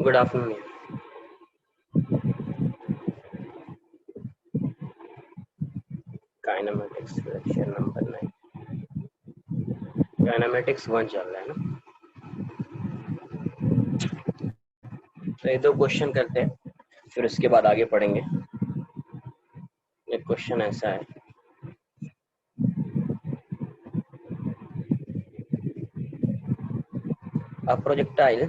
Good afternoon. Kinematics lecture number 9, kinematics 1 चल रहा है ना। तो ये 2 क्वेश्चन करते हैं, फिर उसके बाद आगे पढ़ेंगे। एक क्वेश्चन ऐसा है, a projectile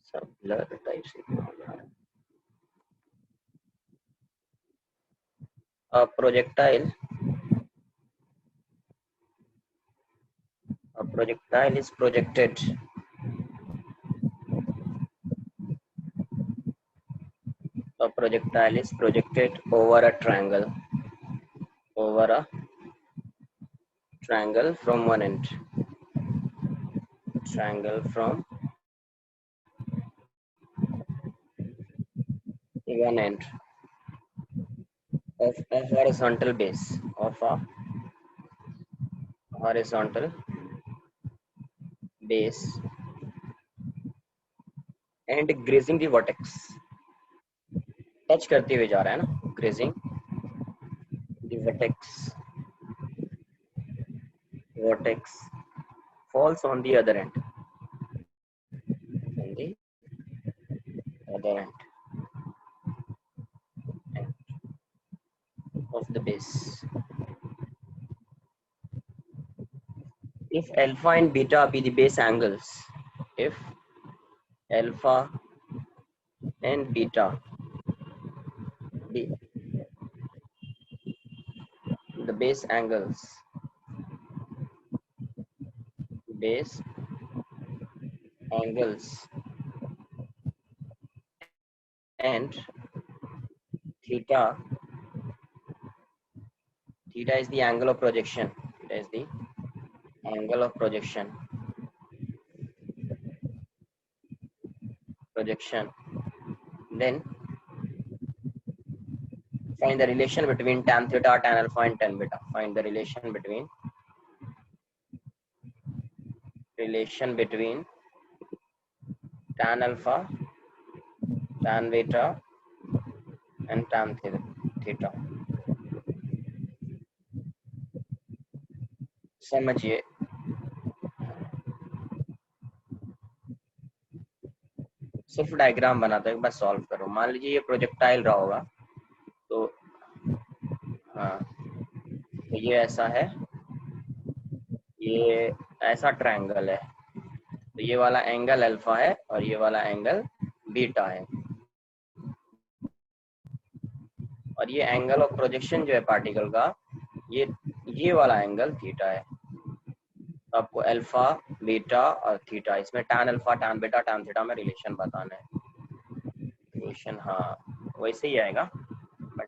सब ब्लर टाइप से a projectile is projected over a triangle from one end, from one end of a horizontal base and grazing the vertex, touch करते हुए जा रहा है ना, grazing the vertex falls on the other end of the base. If alpha and beta be the base angles, if alpha and beta be the base angles and theta is the angle of projection, then find the relation between tan theta, tan alpha and tan beta. Find the relation between tan alpha, tan beta and tan theta. समझिए, सिर्फ diagram बनाता है, एक बार solve करो। मान लीजिए ये projectile रहा होगा, तो हाँ, तो ये ऐसा है, ये ऐसा ट्रायंगल है, तो ये वाला एंगल अल्फा है और ये वाला एंगल बीटा है, और ये एंगल ऑफ प्रोजेक्शन जो है पार्टिकल का, ये वाला एंगल थीटा है। आपको अल्फा, बीटा और थीटा, इसमें tan alpha, tan beta, tan theta में रिलेशन बताना है। रिलेशन हाँ वैसे ही आएगा, बट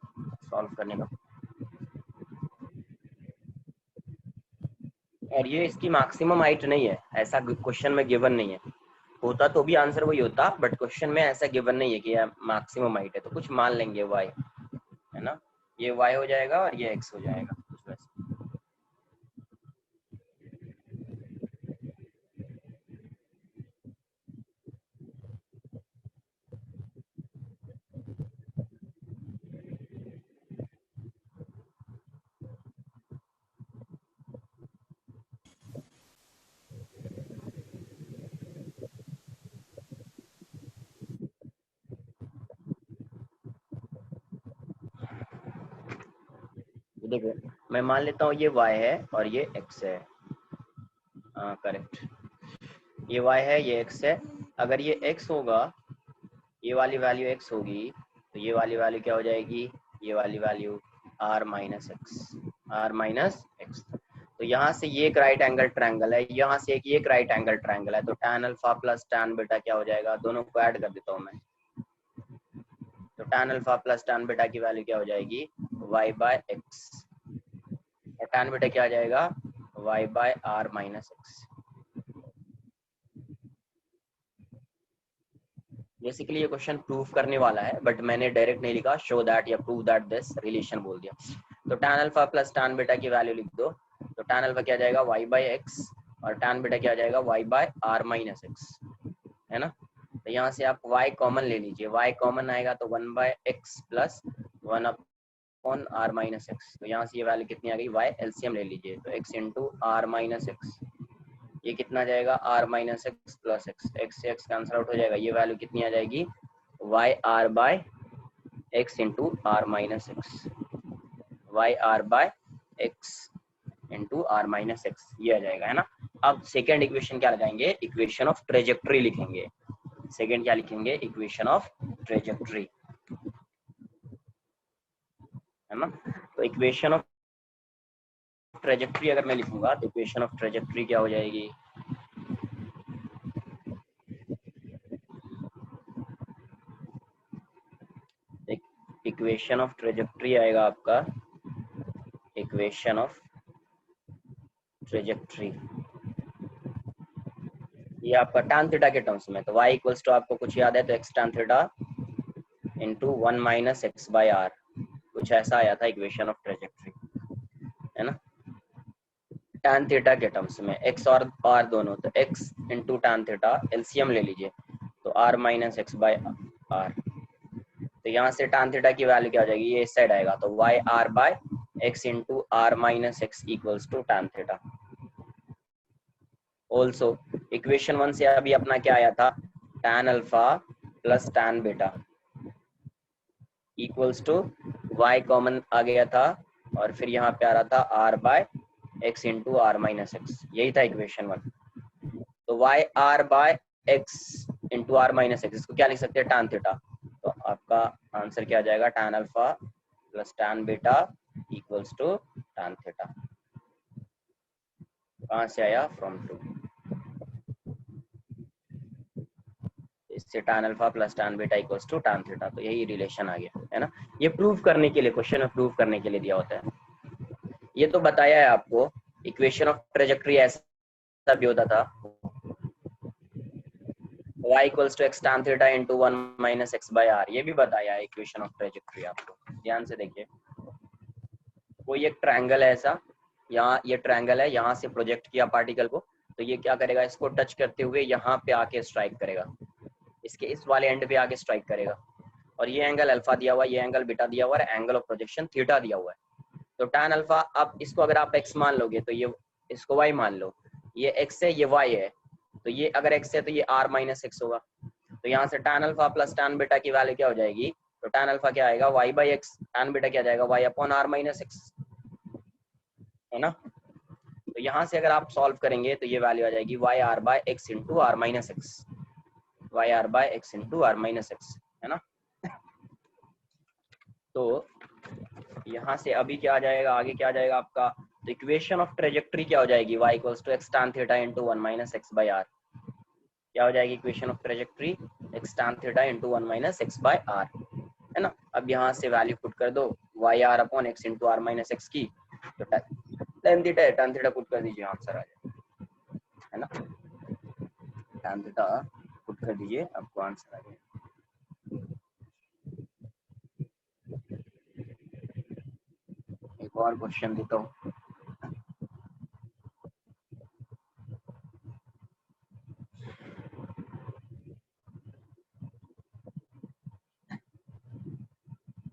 सॉल्व करने का। और ये इसकी मैक्सिमम हाइट नहीं है, ऐसा क्वेश्चन में गिवन नहीं है। होता तो भी आंसर वही होता, बट क्वेश्चन में ऐसा गिवन नहीं है कि यह मैक्सिमम हाइट है, तो कुछ मान लेंगे y है ना, ये y हो जाएगा और ये x हो जाएगा। देखो मैं मान लेता हूँ ये y है और ये x है, हाँ करेक्ट, ये y है ये x है। अगर ये x होगा, ये वाली वैल्यू x होगी, तो ये वाली वैल्यू क्या हो जाएगी, ये वाली वैल्यू r माइनस एक्स। तो यहाँ से ये एक राइट एंगल ट्रायंगल है, यहाँ से एक ये राइट एंगल ट्रायंगल है, तो tan alpha plus tan beta क्या हो जाएगा, दोनों को ऐड कर देता हूँ मैं, तो tan alpha plus tan beta की वैल्यू क्या हो जाएगी, y बाय एक्स, और tan बीटा क्या आ जाएगा, y by r minus x. Basically ये क्वेश्चन प्रूफ करने वाला है, बट मैंने डायरेक्ट नहीं लिखा, शो दैट या प्रूव दैट दिस रिलेशन बोल दिया। तो tan alpha plus tan beta की वैल्यू लिख दो, तो tan अल्फा क्या जाएगा y बाई एक्स और tan बीटा क्या आ जाएगा y by r minus x, है ना। तो यहाँ से आप y कॉमन ले लीजिए, y कॉमन आएगा तो 1 by x plus 1 upon r minus x. तो यहाँ से ये वैल्यू कितनी आ गई, y एलसीएम ले लीजिए तो x into are minus x, ये कितना जाएगा r minus x plus x से एक्स कैंसिल आउट हो जाएगा, ये वैल्यू कितनी आ जाएगी y r by x into are minus x, y r by x into are minus x, ये आ जाएगा, है ना। अब सेकेंड इक्वेशन क्या लगाएंगे, इक्वेशन ऑफ ट्रेजेक्ट्री लिखेंगे। सेकेंड क्या लिखेंगे, इक्वेशन ऑफ ट्रेजेक्ट्री, है ना। तो इक्वेशन ऑफ ट्रेजेक्ट्री अगर मैं लिखूंगा तो इक्वेशन ऑफ ट्रेजेक्ट्री क्या हो जाएगी, इक्वेशन ऑफ ट्रेजेक्ट्री आएगा आपका, इक्वेशन ऑफ ट्रेजेक्ट्री ये आपका tan थीटा के टर्म्स में, तो y इक्वल्स टू आपको कुछ याद है तो x tan theta into 1 minus x by r, कुछ ऐसा आया था इक्वेशन ऑफ ट्रेजेक्ट्री, है ना। tan थीटा के टर्म्स में x और r दोनों, तो x into tan theta LCM ले लीजिए तो r minus x by r, तो यहाँ से tan थीटा की वैल्यू क्या हो जाएगी, ये इस साइड आएगा तो y r bye x into are minus x equals to tan theta. Also equation 1 से अभी अपना क्या आया था, tan alpha plus tan beta equals to y common आ गया था और फिर यहाँ पे आ रहा था r bye x into are minus x, यही था इक्वेशन 1। तो y r bye x into are minus एक्स, इसको क्या लिख सकते हैं, tan थीटा, तो आपका आंसर क्या आ जाएगा, tan alpha plus tan beta equals to tan theta. कहाँ से आया, फ्रॉम टू, इससे tan alpha plus tan beta equals to tan theta, तो यही रिलेशन आ गया, है ना। ये प्रूव करने के लिए, क्वेश्चन में प्रूव करने के लिए दिया होता है। ये तो बताया है आपको, इक्वेशन ऑफ ट्रेजेक्ट्री ऐसा भी होता था, y equals to x tan theta into 1 minus x by r, ये भी बताया है इक्वेशन ऑफ ट्रेजेक्ट्री आपको। ध्यान से देखिए, कोई एक ट्रायंगल है ऐसा, यहाँ ये ट्रायंगल है, यहाँ से प्रोजेक्ट किया पार्टिकल को, तो ये क्या करेगा, इसको टच करते हुए यहाँ पे आके स्ट्राइक करेगा, इसके इस वाले एंड पे आके स्ट्राइक करेगा, और ये एंगल अल्फा दिया हुआ है, ये एंगल बीटा दिया हुआ है, एंगल ऑफ प्रोजेक्शन थीटा दिया हुआ है। तो tan अल्फा, अब इसको अगर आप x मान लोगे तो ये, इसको y मान लो, ये x है ये y है, तो ये अगर x है तो ये r माइनस एक्स होगा, तो यहाँ से tan alpha plus tan beta की वैल्यू क्या हो जाएगी, तो tan अल्फा क्या आएगा, y by x, tan beta क्या जाएगा, y upon r minus x, है ना। तो यहाँ से अगर आप सॉल्व करेंगे तो ये वैल्यू आ जाएगी y r by x into are minus x, y r by x into are minus x, है ना। तो यहाँ से अभी क्या आ जाएगा, आगे क्या आ जाएगा आपका, तो इक्वेशन ऑफ ट्रेजेक्ट्री क्या हो जाएगी, y equals to x tan theta into 1 minus x by r, क्या हो जाएगी equation of trajectory, x tan theta into 1 minus x by r, है ना। अब यहाँ से वैल्यू पुट कर दो y r upon x into are minus x की, तो tan थीटा है, tan थीटा पुट कर दीजिए, आंसर आ जाएगा, है ना। tan थीटा पुट कर दीजिए, आपको आंसर आ जाएगा। एक और क्वेश्चन देता हूँ,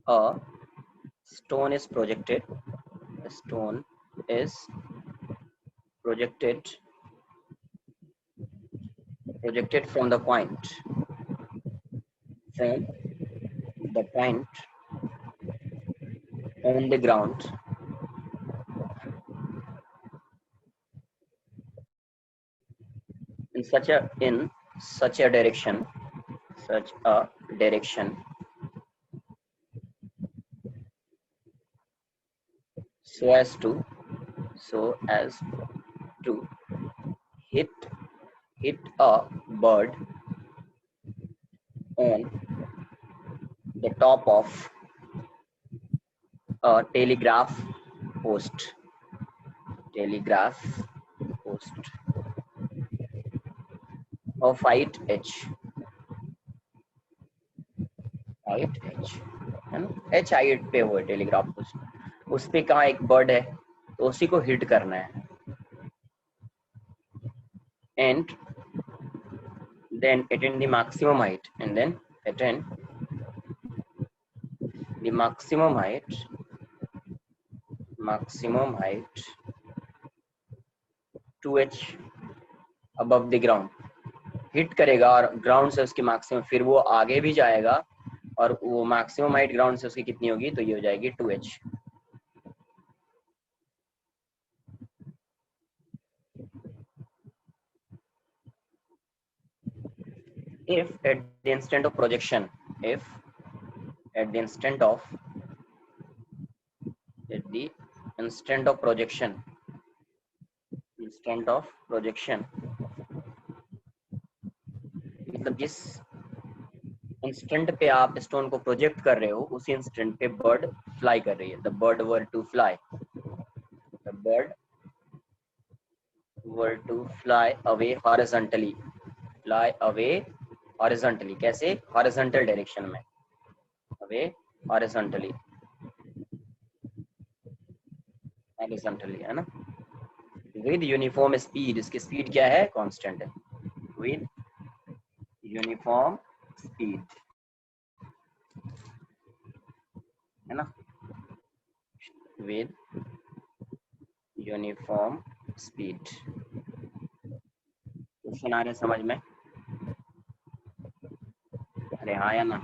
a stone is projected, a stone is projected from the point on the ground in such a direction so as to hit a bird on the top of a telegraph post of height h, है ना, h height पे हो telegraph post, उस पे कहाँ एक bird है, तो उसी को हिट करना है, and then attain the maximum height, and then attain the maximum height 2h above the ground. Hit करेगा और ग्राउंड से उसकी मैक्सिमम, फिर वो आगे भी जाएगा और वो मैक्सिमम हाइट ग्राउंड से उसकी कितनी होगी, तो ये हो जाएगी 2h. If at the instant of projection, at the instant of projection, मतलब जिस इंस्टेंट पे आप स्टोन को प्रोजेक्ट कर रहे हो उसी इंस्टेंट पे बर्ड फ्लाई कर रही है. The bird were to fly away horizontally. कैसे? हॉरिजॉन्टल डायरेक्शन में, अवे हॉरिजॉन्टली है ना. विद यूनिफॉर्म स्पीड, इसकी स्पीड क्या है? कांस्टेंट है. विद यूनिफॉर्म स्पीड है ना, विद यूनिफॉर्म स्पीड. क्वेश्चन आ रहे समझ में? अरे हाँ या ना?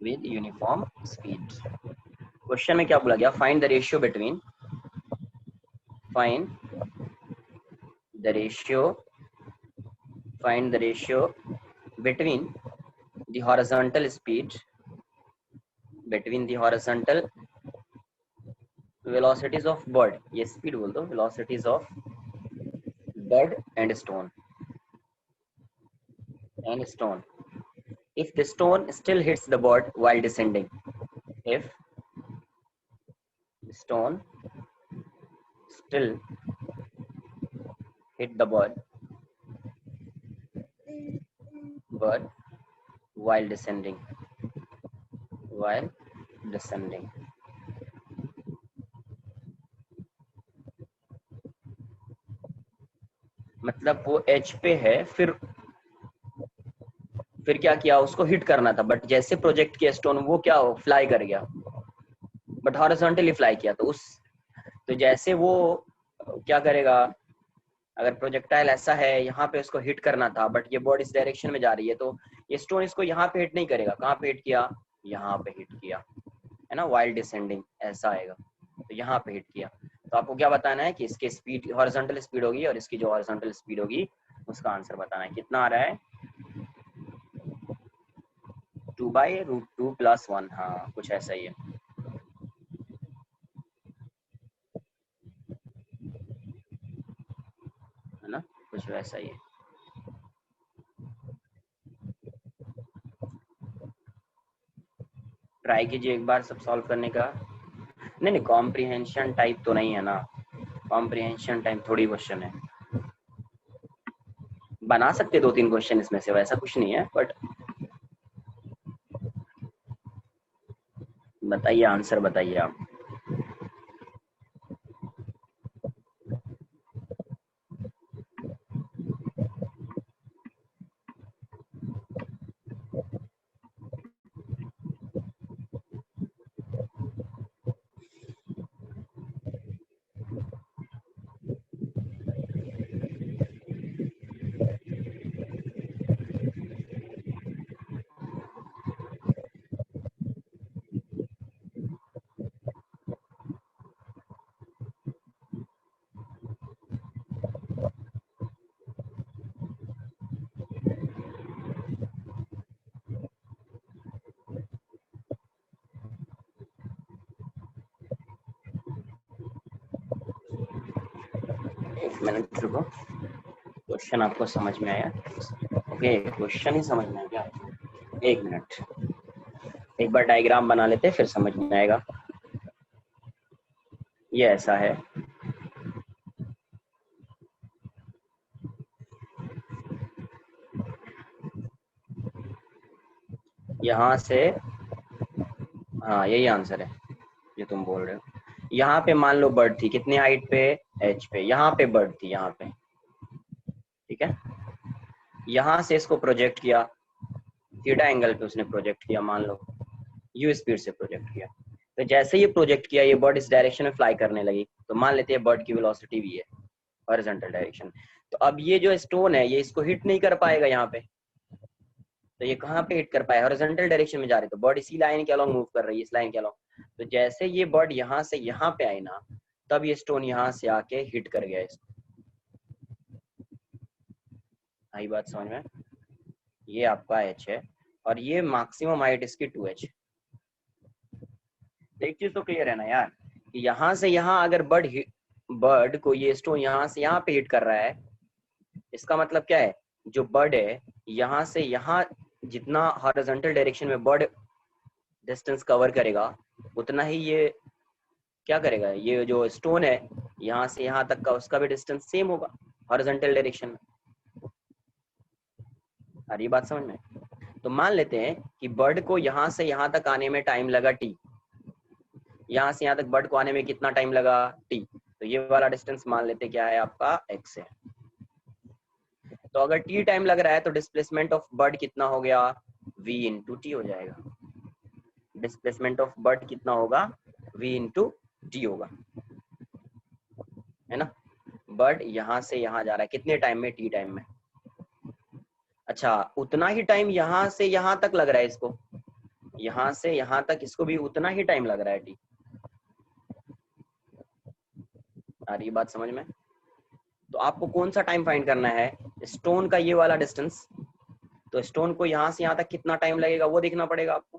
With uniform speed. क्वेश्चन में क्या बोला गया? Find the ratio between between the horizontal speed, between the horizontal velocities of bird, ये speed बोल दो, velocities of bird and stone. If the stone still hits the bird while descending, if the stone still hit the bird while descending, मतलब वो H पे है, फिर क्या किया? उसको हिट करना था, बट जैसे प्रोजेक्ट किया स्टोन, वो क्या हो, फ्लाई कर गया, बट हॉरिजॉन्टली फ्लाई किया. तो जैसे वो क्या करेगा, अगर प्रोजेक्टाइल ऐसा है, यहाँ पे उसको हिट करना था, बट ये बॉडी इस डायरेक्शन में जा रही है, तो ये स्टोन इसको यहाँ पे हिट नहीं करेगा. कहाँ पे हिट किया? यहाँ पे हिट किया, है ना, वाइल डिसेंडिंग ऐसा आएगा, तो यहाँ पे हिट किया. तो आपको क्या बताना है कि इसकी स्पीड हॉरिजॉन्टल स्पीड होगी और इसकी जो हॉरिजॉन्टल स्पीड होगी उसका आंसर बताना है. कितना आ रहा है? 2/√2 + 1. हाँ, कुछ ऐसा ही है ना, कुछ वैसा ही है. ट्राई कीजिए एक बार सब सॉल्व करने का. नहीं, कॉम्प्रिहेंशन टाइप तो नहीं है ना, कॉम्प्रिहेंशन टाइप थोड़ी क्वेश्चन है. बना सकते 2-3 क्वेश्चन इसमें से, वैसा कुछ नहीं है, बट बताइए, आंसर बताइए आप. एक मिनट रुको, क्वेश्चन आपको समझ में आया? ओके, क्वेश्चन ही समझ में आ गया. एक मिनट, एक बार डायग्राम बना लेते, फिर समझ में आएगा. ये ऐसा है, यहाँ से, हाँ यही आंसर है जो तुम बोल रहे हो. यहाँ पे मान लो बर्ड थी, कितनी हाइट पे? एच पे, यहाँ पे बर्ड थी, यहाँ पे, ठीक है। यहाँ से इसको प्रोजेक्ट किया, थीटा एंगल पे उसने प्रोजेक्ट किया, मान लो यू स्पीड से प्रोजेक्ट किया। तो जैसे ये प्रोजेक्ट किया, ये बर्ड इस डायरेक्शन में फ्लाई करने लगी, तो मान लेते हैं बर्ड की वेलोसिटी भी है हॉरिजॉन्टल डायरेक्शन। तो अब ये जो स्टोन है ये इसको हिट नहीं कर पाएगा यहाँ पे, तो ये कहाँ पे हिट कर पाए, हॉरिजॉन्टल डायरेक्शन में जा रही है, तो बर्ड इसी लाइन के अलॉन्ग मूव कर रही है, इस लाइन के अलॉन्ग। तो जैसे ये बर्ड यहाँ से यहाँ पे आई ना, तब ये स्टोन यहाँ से आके हिट कर गया इसको। आई बात समझ में? ये आपका एच है और ये मैक्सिमम हाइट इसकी 2h। एक चीज तो क्लियर है ना यार, कि यहाँ से यहाँ अगर बर्ड को ये स्टोन यहाँ से यहाँ पे हिट कर रहा है, इसका मतलब क्या है, जो बर्ड है यहाँ से यहाँ जितना हॉरिजॉन्टल डायरेक्शन में बर्ड डिस्टेंस कवर करेगा, उतना ही ये क्या करेगा, ये जो स्टोन है यहाँ से यहाँ तक का उसका भी डिस्टेंस सेम होगा हॉरिजॉन्टल डायरेक्शन में। आ रही बात समझ में? तो मान लेते हैं कि बर्ड को यहाँ से यहाँ तक आने में टाइम लगा t, यहाँ से यहाँ तक बर्ड को आने में कितना टाइम लगा t, तो ये वाला डिस्टेंस मान लेते क्या है आपका x है। तो अगर t टाइम लग रहा है तो डिस्प्लेसमेंट ऑफ बर्ड कितना हो गया, v इंटू टी हो जाएगा। डिस्प्लेसमेंट ऑफ बर्ड कितना होगा, v इंटू टी होगा, है ना। बर्ड यहाँ से यहाँ जा रहा है कितने टाइम में, t टाइम में। अच्छा, उतना ही टाइम यहाँ से यहाँ तक लग रहा है इसको, यहाँ से यहाँ तक इसको भी उतना ही टाइम लग रहा है t। आ रही बात समझ में? तो आपको कौन सा टाइम फाइंड करना है, स्टोन का ये वाला डिस्टेंस। तो स्टोन को यहाँ से यहाँ तक कितना टाइम लगेगा वो देखना पड़ेगा आपको।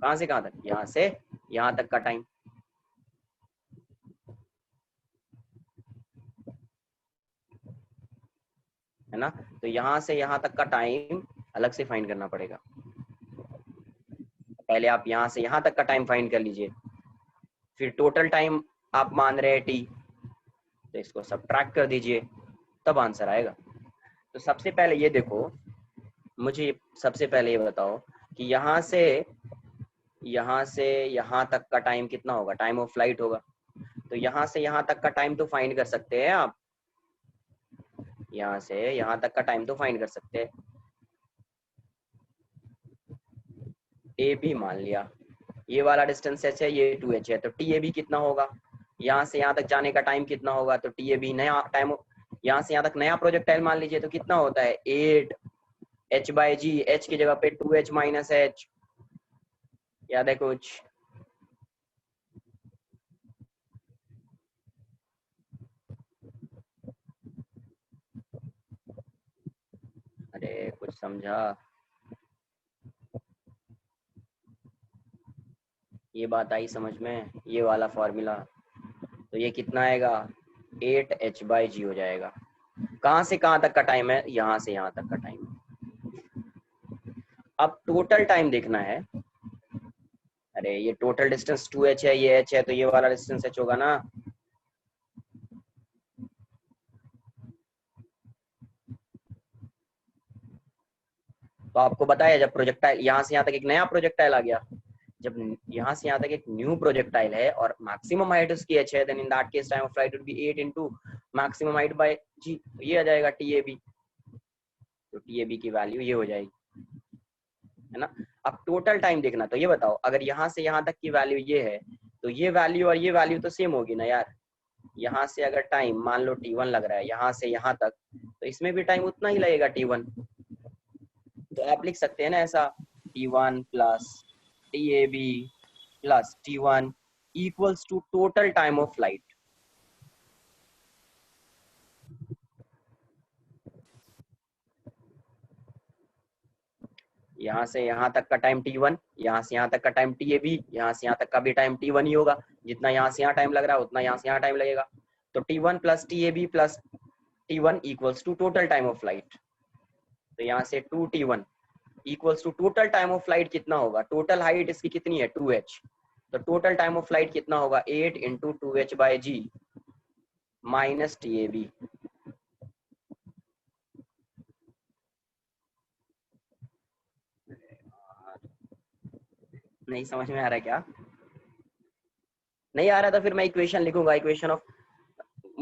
कहाँ से कहाँ तक, यहाँ से यहाँ तक का टाइम, है ना। तो यहाँ से यहाँ तक का टाइम अलग से फाइंड करना पड़ेगा। पहले आप यहाँ से यहाँ तक का टाइम फाइंड कर लीजिए, फिर टोटल टाइम आप मान रहे हैं t, तो इसको सब्ट्रैक्ट कर दीजिए, तब आंसर आएगा। तो सबसे पहले ये देखो, मुझे सबसे पहले ये बताओ कि यहाँ से यहाँ तक का टाइम कितना होगा, टाइम ऑफ फ्लाइट होगा। तो यहाँ से यहाँ तक का टाइम तो फाइंड कर सकते हैं आप, यहाँ से यहाँ तक का टाइम तो फाइंड कर सकते हैं। ए बी मान लिया, ये वाला डिस्टेंस h है, ये 2h है, तो टी ए बी कितना होगा, यहाँ से यहाँ तक जाने का टाइम कितना होगा, तो टी ए बी नया टाइम, यहाँ से यहाँ तक नया प्रोजेक्टाइल मान लीजिए, तो कितना होता है 8h/g, h की जगह पे 2h माइनस h, याद है कुछ? अरे कुछ समझा? ये बात आई समझ में, ये वाला फॉर्मूला। तो ये कितना आएगा, 8h/g हो जाएगा। कहाँ से कहाँ तक का टाइम है, यहाँ से यहाँ तक का टाइम। अब टोटल टाइम देखना है। अरे ये टोटल डिस्टेंस 2h है, ये h है, तो ये वाला डिस्टेंस h होगा ना। तो आपको बताया जब प्रोजेक्टाइल यहाँ से यहाँ तक एक नया प्रोजेक्टाइल आ गया, जब यहाँ से यहाँ तक एक न्यू प्रोजेक्टाइल है और मैक्सिमम हाइट उसकी h है, then in that case time of flight would be 8 into maximum height by g, ये आ जाएगा TAB। तो TAB की वैल्यू ये हो जाएगी, है ना। अब टोटल टाइम देखना, तो ये बताओ अगर यहाँ से यहाँ तक की वैल्यू ये है, तो ये वैल्यू और ये वैल्यू तो सेम होगी ना यार। यहाँ से अगर टाइम मान लो t1 लग रहा है यहाँ से यहाँ तक, तो इसमें भी टाइम उतना ही लगेगा t1। तो आप लिख सकते हैं ना ऐसा, t1 plus TAB plus t1 equals to total time of flight. यहाँ से यहाँ तक का टाइम t1, यहाँ से यहाँ तक का टाइम TAB, यहाँ से यहाँ तक का भी टाइम t1 ही होगा, जितना यहाँ से यहाँ टाइम लग रहा है उतना यहाँ से यहाँ टाइम लगेगा। तो t1 plus TAB plus t1 equals to total time of flight. तो यहाँ से 2t1 equals to total time of flight कितना होगा, टोटल हाइट इसकी कितनी है 2h, तो टोटल टाइम ऑफ फ्लाइट कितना होगा 8 इंटू 2h/g माइनस TAB। नहीं समझ में आ रहा है क्या? नहीं आ रहा था फिर मैं इक्वेशन लिखूंगा, इक्वेशन ऑफ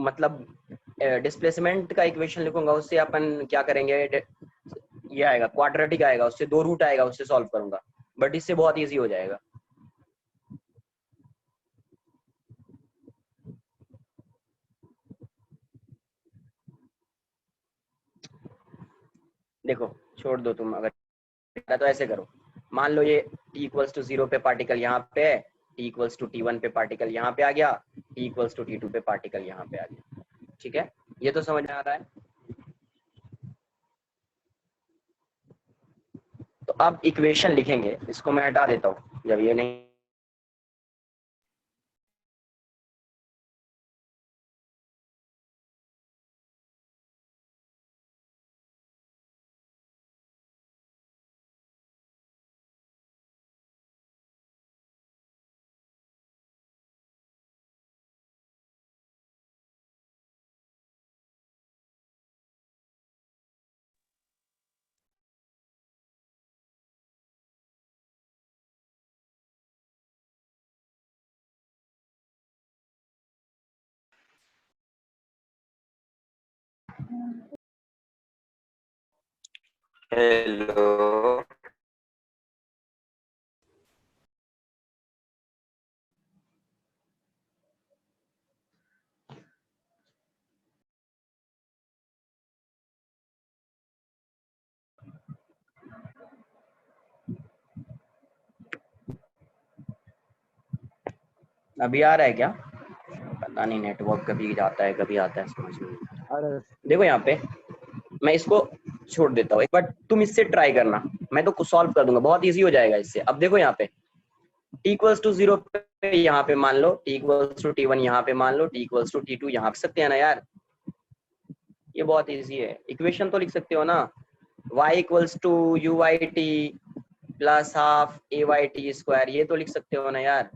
मतलब डिस्प्लेसमेंट का इक्वेशन लिखूंगा, उससे अपन क्या करेंगे, ये आएगा क्वाड्रेटिक आएगा, उससे 2 रूट आएगा, उससे सॉल्व करूंगा, बट इससे बहुत इजी हो जाएगा। देखो छोड़ दो तुम, अगर तो ऐसे करो, मान लो ये t इक्वल्स टू 0 पे पार्टिकल यहाँ पे है, t इक्वल्स टू t1 पे पार्टिकल यहाँ पे आ गया, t इक्वल्स टू t2 पे पार्टिकल यहाँ पे आ गया। ठीक है, ये तो समझ में आ रहा है। तो अब इक्वेशन लिखेंगे, इसको मैं हटा देता हूँ जब ये नहीं, हेलो अभी आ रहा है क्या? पता नहीं, नेटवर्क कभी जाता है कभी आता है, समझ में नहीं आ रहा। देखो यहाँ पे मैं इसको छोड़ देता हूँ, एक बार तुम इससे ट्राई करना, मैं तो कुछ सॉल्व कर दूंगा, बहुत इजी हो जाएगा इससे। अब देखो यहाँ पे t इक्वल्स टू 0 पे यहाँ पे मान लो t इक्वल्स टू t1, यहाँ पे मान लो t इक्वल्स टू t2, यहाँ पे सकते हैं ना यार, ये बहुत इजी है। इक्वेशन तो लिख सकते हो ना, y equals to u y t plus half a y t square, ये तो लिख सकते हो ना यार।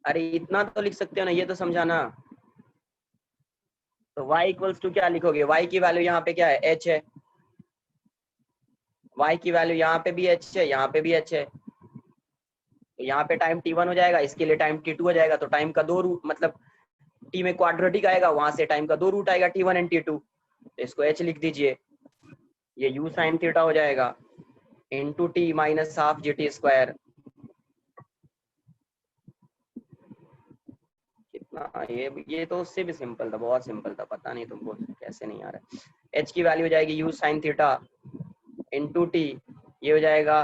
अरे इतना तो लिख सकते हो ना, ये तो समझाना। तो y इक्वल्स टू क्या लिखोगे, y की वैल्यू यहाँ पे क्या है, h है, y की वैल्यू यहाँ पे भी h है, यहाँ पे भी h है, तो यहाँ पे टाइम t1 हो जाएगा, इसके लिए टाइम t2 हो जाएगा, तो टाइम का 2 रूट, मतलब t में क्वाड्रेटिक आएगा, वहां से टाइम का 2 रूट आएगा, t1 एंड t2, तो इसको h लिख दीजिए, ये u साइन थीटा हो जाएगा into t minus half G T square. कितना ये तो उससे भी सिंपल था, बहुत सिंपल था, पता नहीं तुमको कैसे नहीं आ रहा है। h की वैल्यू हो जाएगी u sign theta into t, ये हो जाएगा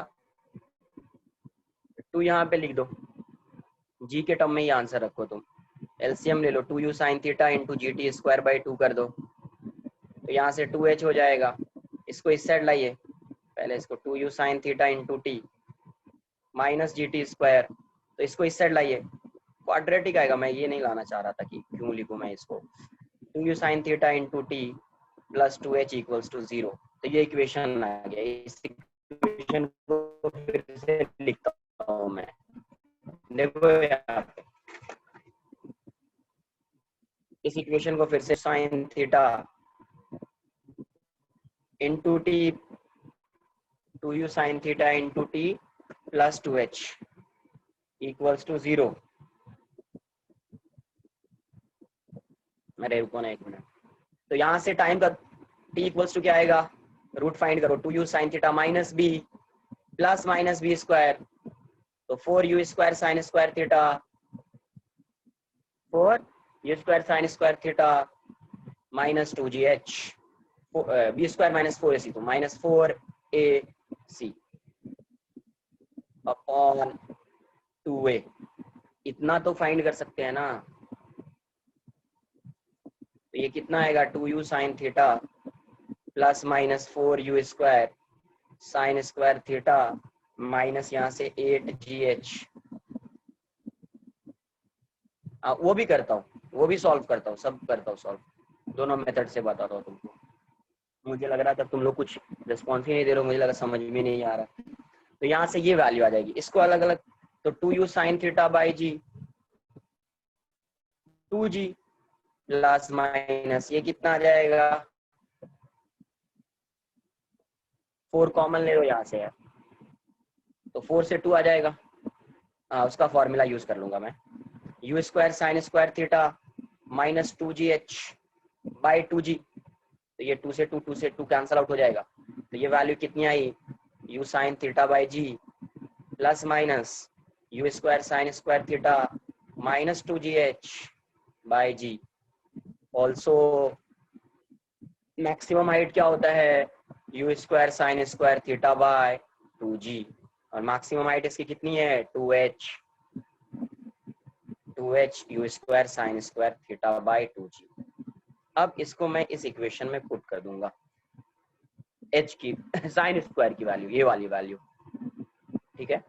2, यहाँ पे लिख दो, g के टर्म में ही आंसर रखो तुम, एलसीएम ले लो, 2u sine theta into G T square by 2 कर दो, तो यहाँ से 2h हो जाएगा, इसको इस साइड लाइए, पहले इसको 2u sine theta into T minus G T square, तो इसको इस साइड लाइए, क्वाड्रेटिक आएगा, मैं ये नहीं लाना चाह रहा था कि क्यों लिखूं मैं इसको, 2u sine theta into t plus 2h equals to 0, तो ये इक्वेशन आ गया। इस इक्वेशन को फिर से लिखता हूँ मैं, देखो यहाँ पे इस इक्वेशन को फिर से, sine theta into t 2u sine theta into t plus 2h equals to 0। अरे रुको ना एक मिनट, तो यहाँ से टाइम का t इक्वल्स टू क्या आएगा, रूट फाइंड करो, 2u sine theta minus b plus minus b square, तो 4u square sine square theta, 4u square sine square theta minus 2gh, b square minus 4ac, तो minus 4ac upon 2a, इतना तो find कर सकते हैं ना, तो ये कितना आएगा, 2u sine theta plus minus 4u square sine square theta minus यहाँ से 8gh। वो भी करता हूँ, वो भी सॉल्व करता हूँ, सब करता हूँ सॉल्व, दोनों मेथड से बताता हूँ तुमको। मुझे लग रहा था तुम लोग कुछ रिस्पॉन्स ही नहीं दे रहे हो, मुझे लगा समझ में नहीं आ रहा, तो यहाँ से ये वैल्यू आ जाएगी, इसको अलग अलग, तो 2u sine theta by g 2g plus minus ये कितना आ जाएगा, 4 कॉमन ले लो यहाँ से यार, तो 4 से 2 आ जाएगा, उसका फॉर्मूला यूज कर लूंगा मैं, you square sine square theta minus 2gh by 2g, तो ये 2 से 2 कैंसल आउट हो जाएगा, तो ये वैल्यू कितनी आई, u sine theta by g plus minus u square sine square theta minus 2gh by g. Also maximum height क्या होता है, u square sine square theta by 2g, और मैक्सिमम हाइट इसकी कितनी है 2h u square sine square theta by 2g। अब इसको मैं इस इक्वेशन में पुट कर दूंगा, h की साइन स्क्वायर की वैल्यू, ये वाली वैल्यू, ठीक है।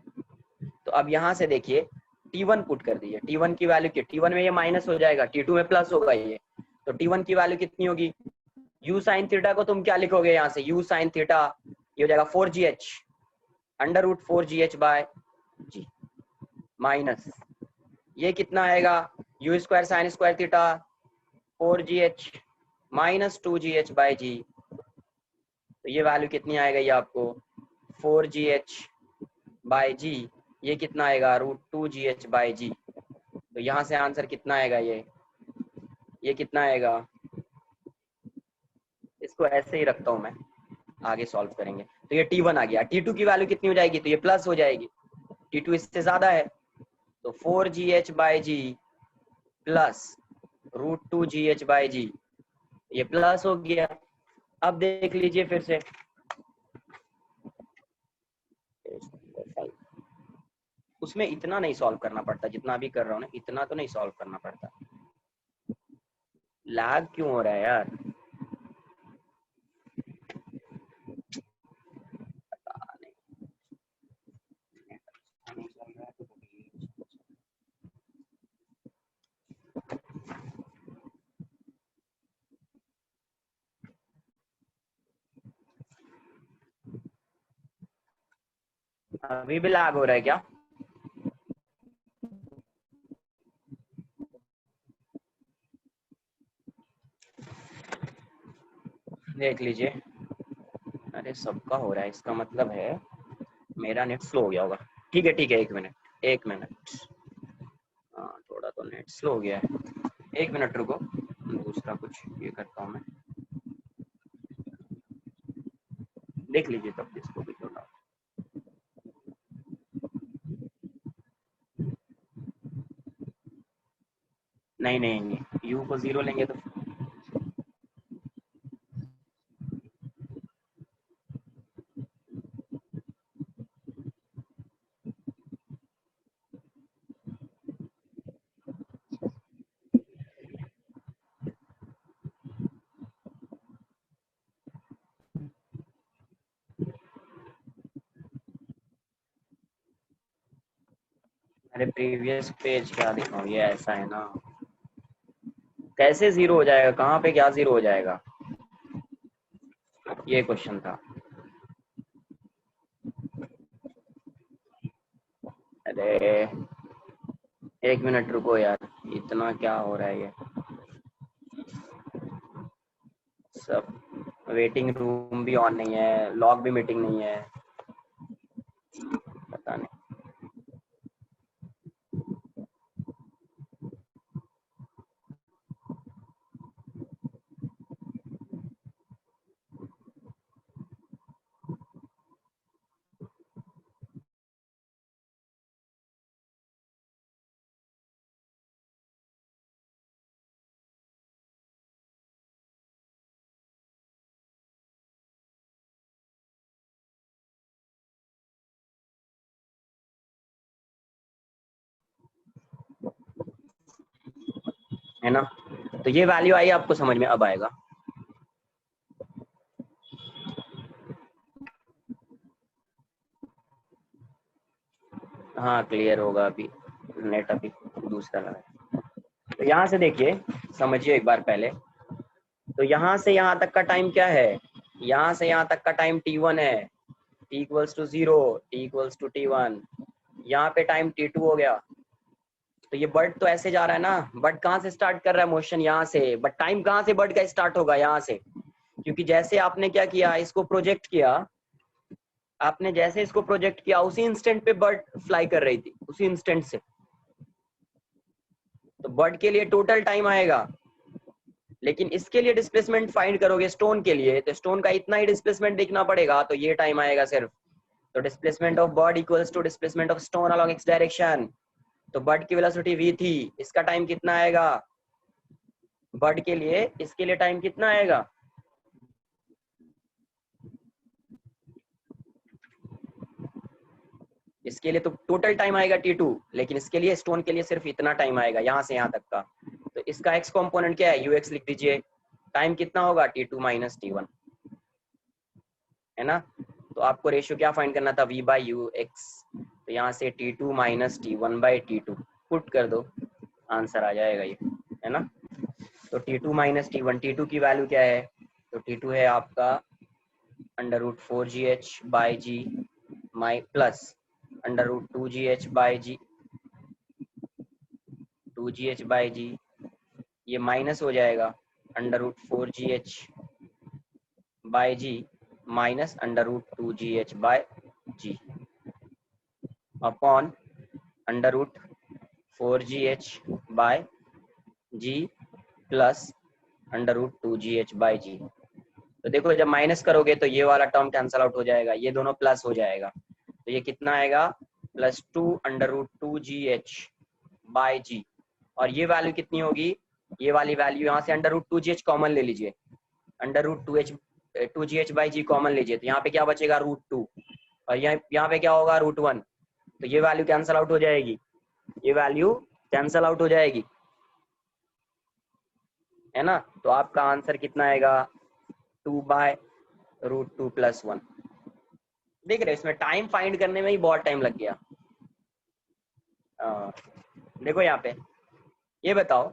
तो अब यहाँ से देखिए t1 पुट कर दीजिए, t1 की वैल्यू, t1 में ये माइनस हो जाएगा, t2 में प्लस होगा ये, तो t1 की वैल्यू कितनी होगी, u साइन थीटा को तुम क्या लिखोगे यहाँ से, u साइन थीटा ये हो जाएगा 4gh under root 4gh by g, minus ये कितना आएगा, u square sine square theta 4gh minus 2gh by g, तो ये वैल्यू कितनी आएगा, ये आपको 4gh बाय जी, ये कितना आएगा रूट 2gh बाय जी। तो यहाँ से आंसर कितना आएगा, ये कितना आएगा, इसको ऐसे ही रखता हूं मैं, आगे सॉल्व करेंगे। तो ये t1 आ गया, t2 की वैल्यू कितनी हो जाएगी, तो ये प्लस हो जाएगी, t2 इससे ज्यादा है, तो 4gh by ji plus root 2gh by जी, ये प्लस हो गया। अब देख लीजिए फिर से, उसमें इतना नहीं सॉल्व करना पड़ता जितना अभी कर रहा हूँ ना, इतना तो नहीं सॉल्व करना पड़ता। लैग क्यों हो रहा है यार, अभी भी लैग हो रहा है क्या, देख लीजिए। अरे सबका हो रहा है, इसका मतलब है मेरा नेट स्लो हो गया होगा। ठीक है ठीक है, एक मिनट, हाँ थोड़ा तो नेट स्लो हो गया है, एक मिनट रुको, दूसरा कुछ ये करता हूँ मैं, देख लीजिए तब इसको भी थोड़ा। नहीं नहीं नहीं, यू को 0 लेंगे तो अरे प्रीवियस पेज क्या दिखाऊं, ये ऐसा है ना, कैसे 0 हो जाएगा, कहाँ पे क्या 0 हो जाएगा, ये क्वेश्चन था। अरे एक मिनट रुको यार, इतना क्या हो रहा है ये सब, वेटिंग रूम भी ऑन नहीं है, लॉग भी मीटिंग नहीं है, पता नहीं। है ना, तो ये वैल्यू आई आपको समझ में, अब आएगा। हाँ क्लियर होगा, अभी नेट अभी दूसरा लगा। तो यहाँ से देखिए, समझिए एक बार पहले, तो यहाँ से यहाँ तक का टाइम क्या है, यहाँ से यहाँ तक का टाइम t1 है, t equals to 0, t equals to t1, यहाँ पे टाइम t2 हो गया। तो ये बर्ड तो ऐसे जा रहा है ना, बर्ड कहाँ से स्टार्ट कर रहा है मोशन, यहाँ से, बट टाइम कहाँ से बर्ड का स्टार्ट होगा, यहाँ से, क्योंकि जैसे आपने क्या किया, इसको प्रोजेक्ट किया, आपने जैसे इसको प्रोजेक्ट किया उसी इंस्टेंट पे बर्ड फ्लाई कर रही थी, उसी इंस्टेंट से। तो बर्ड के लिए टोटल टाइम आएगा, लेकिन इसके लिए डिस्प्लेसमेंट फाइंड करोगे स्टोन के लिए, तो स्टोन का इतना ही डिस्प्लेसमेंट देखना पड़ेगा, तो ये टाइम आएगा सिर्फ। तो displacement of bird equals to displacement of stone along x direction. तो बर्ड की वेलोसिटी v थी, इसका टाइम कितना आएगा बर्ड के लिए, इसके लिए टाइम कितना आएगा, इसके लिए तो टोटल टाइम आएगा t2, लेकिन इसके लिए स्टोन के लिए सिर्फ इतना टाइम आएगा यहाँ से यहाँ तक का। तो इसका x कंपोनेंट क्या है, ux लिख दीजिए, टाइम कितना होगा t2 माइनस t1, है ना। तो आपको रेशियो क्या फाइंड करना था, v बाई यू एक्स, तो यहाँ से t2 minus t1 by t2 put कर दो, आंसर आ जाएगा ये, है ना। तो t2 माइनस t1, t2 की वैल्यू क्या है, तो t2 है आपका under root 4gh by g माई plus under root 2gh by g, 2gh by g, ये माइनस हो जाएगा under root 4gh by g minus under root 2gh by g upon under root 4gh by g plus under root 2gh by g. तो देखो जब minus करोगे तो ये वाला टर्म कैंसल आउट हो जाएगा, ये दोनों प्लस हो जाएगा, तो ये कितना आएगा plus 2 under root 2gh by g, और ये वैल्यू कितनी होगी, ये वाली वैल्यू यहाँ से अंडर रूट 2gh कॉमन ले लीजिए, under root 2gh by g common लीजिए, तो यहाँ पे क्या बचेगा रूट 2, और यहाँ पे क्या होगा रूट 1, तो ये वैल्यू कैंसल आउट हो जाएगी, ये वैल्यू कैंसल आउट हो जाएगी, है ना। तो आपका आंसर कितना आएगा 2 बाय रूट 2 प्लस 1। देख रहे हो इसमें टाइम फाइंड करने में ही बहुत टाइम लग गया। देखो यहाँ पे ये बताओ,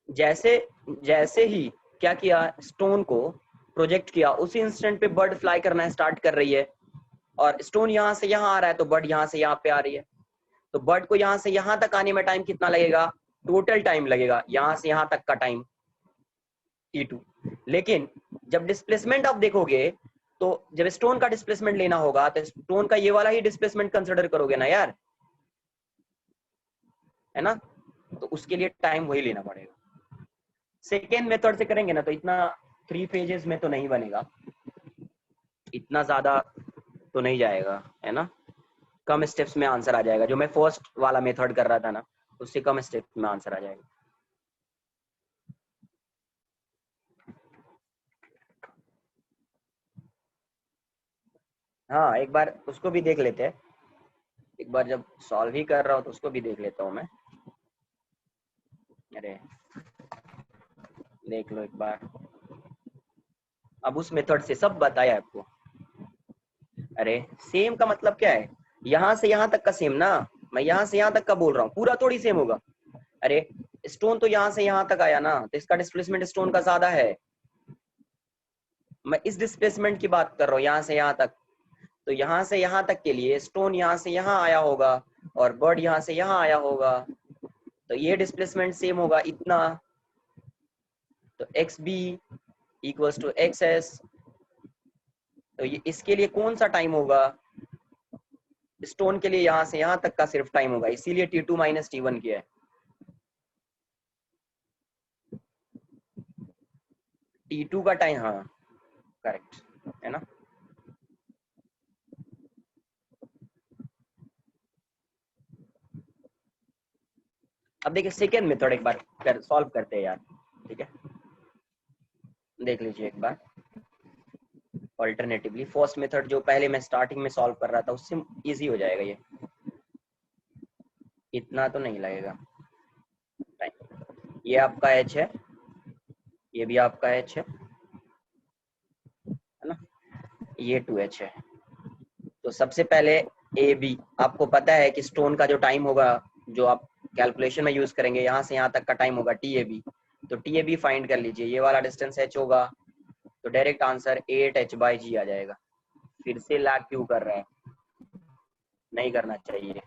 जैसे जैसे ही क्या किया स्टोन को प्रोजेक्ट किया, उसी इंस्टेंट पे बर्ड फ्लाई करना स्टार्ट कर रही है, और स्टोन यहाँ से यहाँ आ रहा है तो बर्ड यहाँ से यहाँ पे आ रही है, तो बर्ड को यहाँ से यहाँ तक आने में टाइम कितना लगेगा, टोटल टाइम लगेगा यहाँ से यहाँ तक का टाइम t2। लेकिन जब डिस्प्लेसमेंट आप देखोगे, तो जब स्टोन का डिस्प्लेसमेंट लेना होगा तो स्टोन का ये वाला ही डिस्प्लेसमेंट कंसिडर करोगे ना यार, है ना, तो उसके लिए टाइम वही लेना पड़ेगा। सेकेंड मेथड से करेंगे ना तो इतना 3 फेजेस में तो नहीं बनेगा, इतना ज्यादा तो नहीं जाएगा, है ना, कम स्टेप्स में आंसर आ जाएगा, जो मैं फर्स्ट वाला मेथड कर रहा था ना उससे कम स्टेप्स में आंसर आ जाएगा। हाँ एक बार उसको भी देख लेते हैं, एक बार जब सॉल्व ही कर रहा हूँ तो उसको भी देख लेता हूँ मैं। अरे देख लो एक बार, अब उस मेथड से सब बताया आपको। अरे सेम का मतलब क्या है, यहाँ से यहाँ तक का सेम ना, मैं यहाँ से यहाँ तक का बोल रहा हूँ, पूरा थोड़ी सेम होगा। अरे स्टोन तो यहाँ से यहाँ तक आया ना, तो इसका डिस्प्लेसमेंट स्टोन का ज्यादा है, मैं इस डिस्प्लेसमेंट की बात कर रहा हूँ यहाँ से यहाँ तक, तो यहाँ से यहाँ तक के लिए स्टोन यहाँ से यहाँ आया होगा और बर्ड यहाँ से यहाँ आया होगा, तो ये डिस्प्लेसमेंट सेम होगा इतना, तो x b equals to x s, तो ये इसके लिए कौन सा टाइम होगा, स्टोन के लिए यहाँ से यहाँ तक का सिर्फ टाइम होगा, इसीलिए t2 माइनस t1 किया है। t2 का टाइम, हाँ करेक्ट है ना। अब देखिए सेकेंड मेथड एक बार सॉल्व करते हैं यार, ठीक है, देख लीजिए एक बार। ऑल्टरनेटिवली फर्स्ट मेथड जो पहले मैं स्टार्टिंग में सॉल्व कर रहा था उससे इजी हो जाएगा, ये इतना तो नहीं लगेगा टाइम। ये आपका h है, ये भी आपका h है ना, ये 2h है। तो सबसे पहले ए बी, आपको पता है कि स्टोन का जो टाइम होगा जो आप कैलकुलेशन में यूज करेंगे, यहाँ से यहाँ तक का टाइम होगा टी ए बी, तो टी ए बी फाइंड कर लीजिए, ये वाला डिस्टेंस h होगा, तो डायरेक्ट आंसर 8h बाई जी आ जाएगा। फिर से लैग क्यों कर रहा है, नहीं करना चाहिए,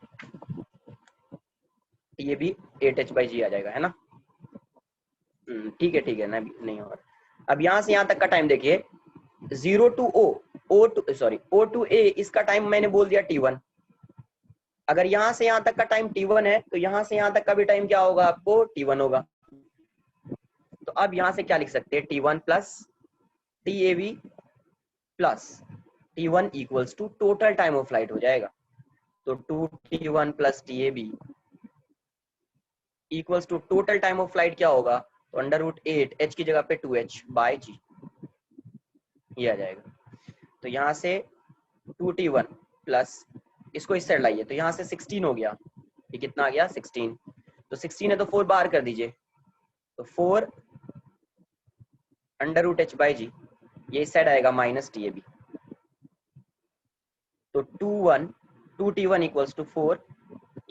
ये भी 8h बाई जी आ जाएगा, है ना। ठीक है नहीं होगा। अब यहाँ से यहाँ तक का टाइम देखिए, 0 to O, O to A, इसका टाइम मैंने बोल दिया T1, अगर यहाँ से यहाँ तक का टाइम t1 है तो यहाँ से यहाँ तक का भी टाइम क्या होगा आपको t1 होगा। तो अब यहाँ से क्या लिख सकते हैं, t1 plus TAB plus t1 equals to total time of flight हो जाएगा। तो 2t1 plus TAB equals to total time of flight क्या होगा, तो √8 h की जगह पे 2h बाय g ये आ जाएगा। तो यहाँ से 2t1 प्लस इसको इस साइड लाइए तो यहाँ से 16 हो गया, ये कितना आ गया 16, तो 16 है तो 4 बाहर कर दीजिए, तो 4 √h बाय g ये इस साइड आएगा माइनस TAB। तो 2t1 इक्वल्स टू 4,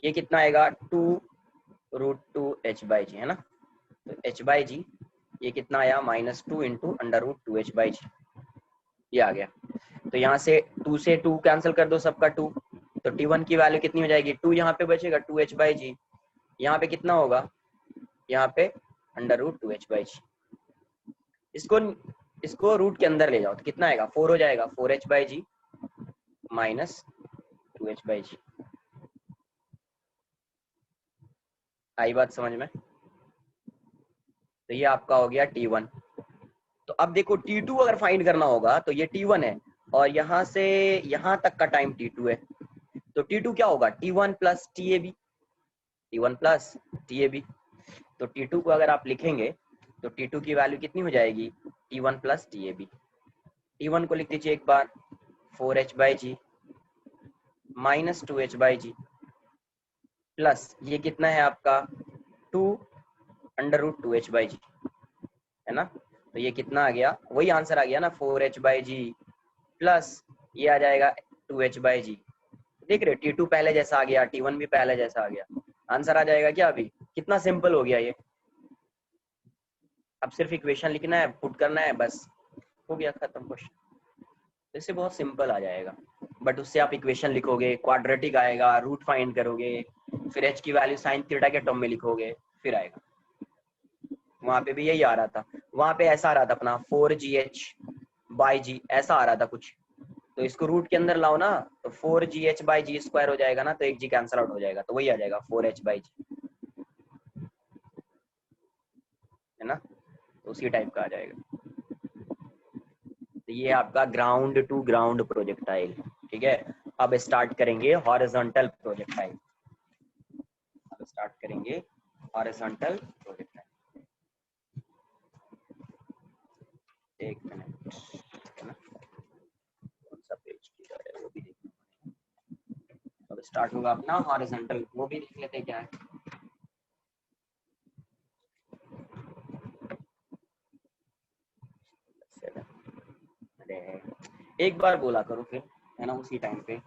ये कितना आएगा 2√2h बाय g है ना, तो h बाय g ये कितना आया -2 इंटू √2h बाय g ये आ गया। तो यहाँ से 2 से 2 कैंसिल कर दो सबका 2, तो t1 की वैल्यू कितनी हो जाएगी, 2 यहाँ पे बचेगा 2h बाय g, यहाँ पे कितना होगा, यहाँ पे √2h बाय g। इसको रूट के अंदर ले जाओ तो कितना आएगा 4 हो जाएगा, 4h by g minus 2h by g। आई बात समझ में? तो ये आपका हो गया t1। तो अब देखो t2 अगर फाइंड करना होगा तो ये t1 है और यहाँ से यहाँ तक का टाइम t2 है, तो t2 क्या होगा t1 plus TAB, t1 plus TAB। तो t2 को अगर आप लिखेंगे तो t2 की वैल्यू कितनी हो जाएगी t1 प्लस TAB। t1 को लिख दीजिए एक बार 4h by g minus 2h by g plus ये कितना है आपका 2 √2h बाय g है ना, तो ये कितना आ गया, वही आंसर आ गया ना 4h बाय g प्लस ये आ जाएगा 2h बाय g। देख रहे t2 पहले जैसा आ गया, t1 भी पहले जैसा आ गया, आंसर आ जाएगा क्या। अभी कितना सिंपल हो गया ये, अब सिर्फ इक्वेशन लिखना है, पुट करना है, बस हो गया खत्म क्वेश्चन। इससे बहुत सिंपल आ जाएगा, बट उससे आप इक्वेशन लिखोगे, क्वाड्रेटिक आएगा, रूट फाइंड करोगे, फिर h की वैल्यू साइन थीटा के टर्म में लिखोगे, फिर आएगा। वहां पे भी यही आ रहा था, वहां पे ऐसा आ रहा था अपना 4gh बाय g ऐसा आ रहा था कुछ, तो इसको रूट के अंदर लाओ ना तो 4gh बाय g स्क्वायर हो जाएगा ना, तो एक g कैंसिल आउट हो जाएगा, तो वही आ जाएगा 4h बाय g है ना, तो उसी टाइप का आ जाएगा। तो ये आपका ग्राउंड टू ग्राउंड प्रोजेक्टाइल, ठीक है। अब स्टार्ट करेंगे हॉरिजॉन्टल प्रोजेक्टाइल, अब स्टार्ट करेंगे हॉरिजॉन्टल प्रोजेक्टाइल। एक मिनट है ना, कौन सा पेज की जा रहा है वो भी देखना। अब स्टार्ट होगा अपना हॉरिजॉन्टल, वो भी देख लेते क्या है। अरे एक बार बोला करो फिर है ना उसी टाइम पे,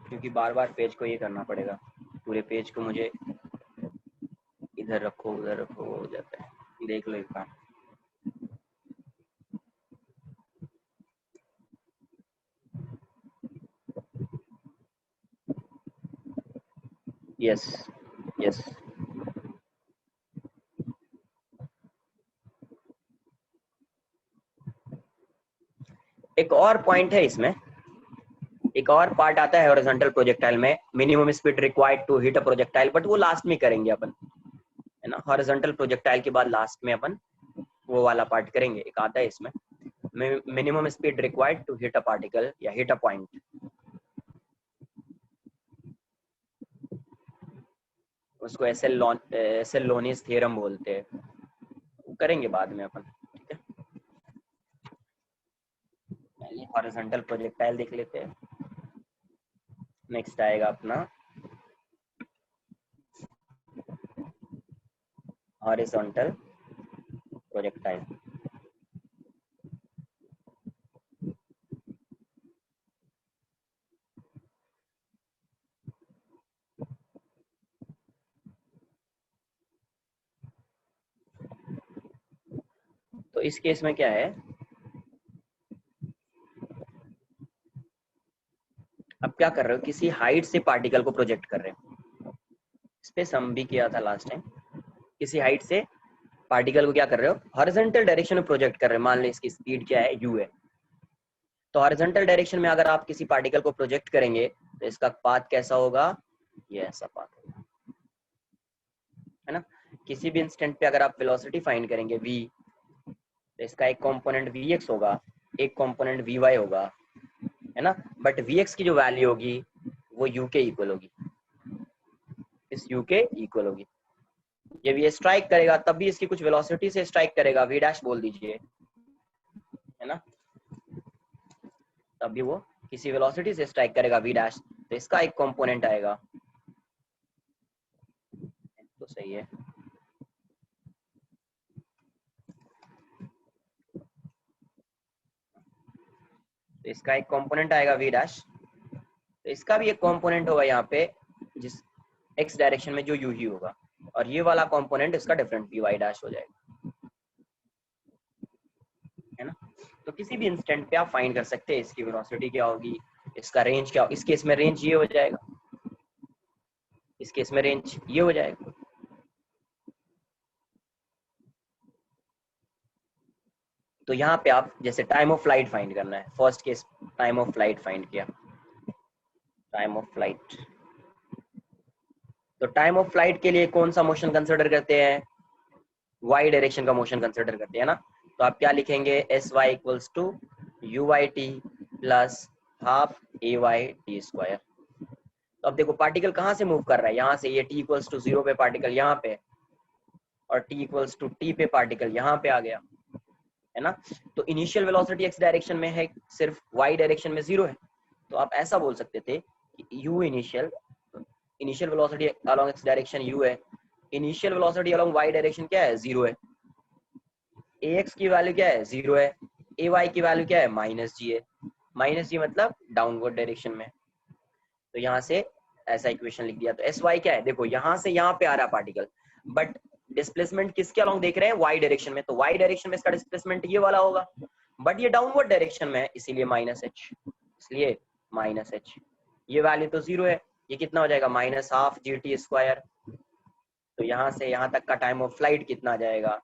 क्योंकि बार बार पेज को ये करना पड़ेगा, पूरे पेज को मुझे इधर रखो उधर रखो हो जाता है। देख लो एक बार। यस यस, एक और पॉइंट है इसमें, एक और पार्ट आता है हॉरिजॉन्टल प्रोजेक्टाइल में, minimum speed required to hit a projectile, but वो लास्ट में करेंगे अपन है ना। हॉरिजॉन्टल प्रोजेक्टाइल के बाद लास्ट में अपन वो वाला पार्ट करेंगे, एक आता है इसमें minimum speed required to hit a particle या हिट अ पॉइंट, उसको एसेलोनीज थ्योरम बोलते हैं, करेंगे बाद में अपन, ठीक है। पहले हॉरिजॉन्टल प्रोजेक्टाइल देख लेते हैं, नेक्स्ट आएगा अपना हॉरिजॉन्टल प्रोजेक्टाइल। तो इस केस में क्या है, अब क्या कर रहे हो, किसी हाइट से पार्टिकल को प्रोजेक्ट कर रहे हो, इस पे सम भी किया था लास्ट टाइम। किसी हाइट से पार्टिकल को क्या कर रहे हो, हॉरिजॉन्टल डायरेक्शन में प्रोजेक्ट कर रहे हो, मान लो इसकी स्पीड क्या है u है, तो हॉरिजॉन्टल डायरेक्शन में अगर आप किसी पार्टिकल को प्रोजेक्ट करेंगे तो इसका पाथ कैसा होगा, ये ऐसा पाथ होगा, है ना। किसी भी इंस्टेंट पे अगर आप वेलोसिटी फाइंड करेंगे v, तो इसका एक कंपोनेंट vx होगा, एक कंपोनेंट vy होगा, है ना। बट vx की जो वैल्यू होगी वो u के इक्वल होगी, इस u के इक्वल होगी। जब ये स्ट्राइक करेगा तब भी इसकी कुछ वेलोसिटी से स्ट्राइक करेगा, v डैश बोल दीजिए, है ना, तब भी वो किसी वेलोसिटी से स्ट्राइक करेगा v डैश, तो इसका एक कंपोनेंट आएगा, तो सही है। तो इसका एक कंपोनेंट आएगा v डैश, तो इसका भी एक कंपोनेंट होगा यहाँ पे जिस x डायरेक्शन में जो u ही होगा, और ये वाला कंपोनेंट इसका डिफरेंट vy डैश हो जाएगा, है ना। तो किसी भी इंस्टेंट पे आप फाइंड कर सकते हैं इसकी वेलोसिटी क्या होगी, इसका रेंज क्या हो, इस केस में रेंज ये हो जाएगा, इस केस में रेंज ये हो जाएगा। तो यहाँ पे आप जैसे टाइम ऑफ फ्लाइट फाइंड करना है, first case time of flight find किया, टाइम ऑफ फ्लाइट, तो टाइम ऑफ फ्लाइट के लिए कौन सा मोशन कंसिडर करते हैं, वाई डायरेक्शन का मोशन कंसिडर करते हैं ना। तो आप क्या लिखेंगे, s Y equals to u y t plus half A Y T square. तो अब देखो पार्टिकल कहाँ से मूव कर रहा है, यहाँ से, ये टी इक्वल्स टू 0 पे पार्टिकल यहाँ पे, और टी इक्वल्स टू टी पे पार्टिकल यहाँ पे आ गया, है ना। तो इनिशियल वेलोसिटी एक्स डायरेक्शन में है, सिर्फ वाई डायरेक्शन में 0 है, तो आप ऐसा बोल सकते थे कि u initial, initial velocity along x direction u है, initial velocity along y direction क्या है, 0 है, ax की वैल्यू क्या है, 0 है, ay की वैल्यू क्या है, -g है, -g मतलब डाउनवर्ड डायरेक्शन में। तो यहाँ से ऐसा इक्वेशन लिख दिया। तो sy क्या है, देखो यहाँ से यहाँ पे आ रहा पार्टिकल, बट डिस्प्लेसमेंट किसके अलोंग देख रहे हैं, y डायरेक्शन में, तो y डायरेक्शन में इसका डिस्प्लेसमेंट ये वाला होगा, बट ये डाउनवर्ड डायरेक्शन में है, इसीलिए -h, इसलिए -h। ये वैल्यू तो 0 है, ये कितना हो जाएगा, -हाफ gt स्क्वायर। तो यहाँ से यहाँ तक का टाइम ऑफ फ्लाइट कितना आ जाएगा,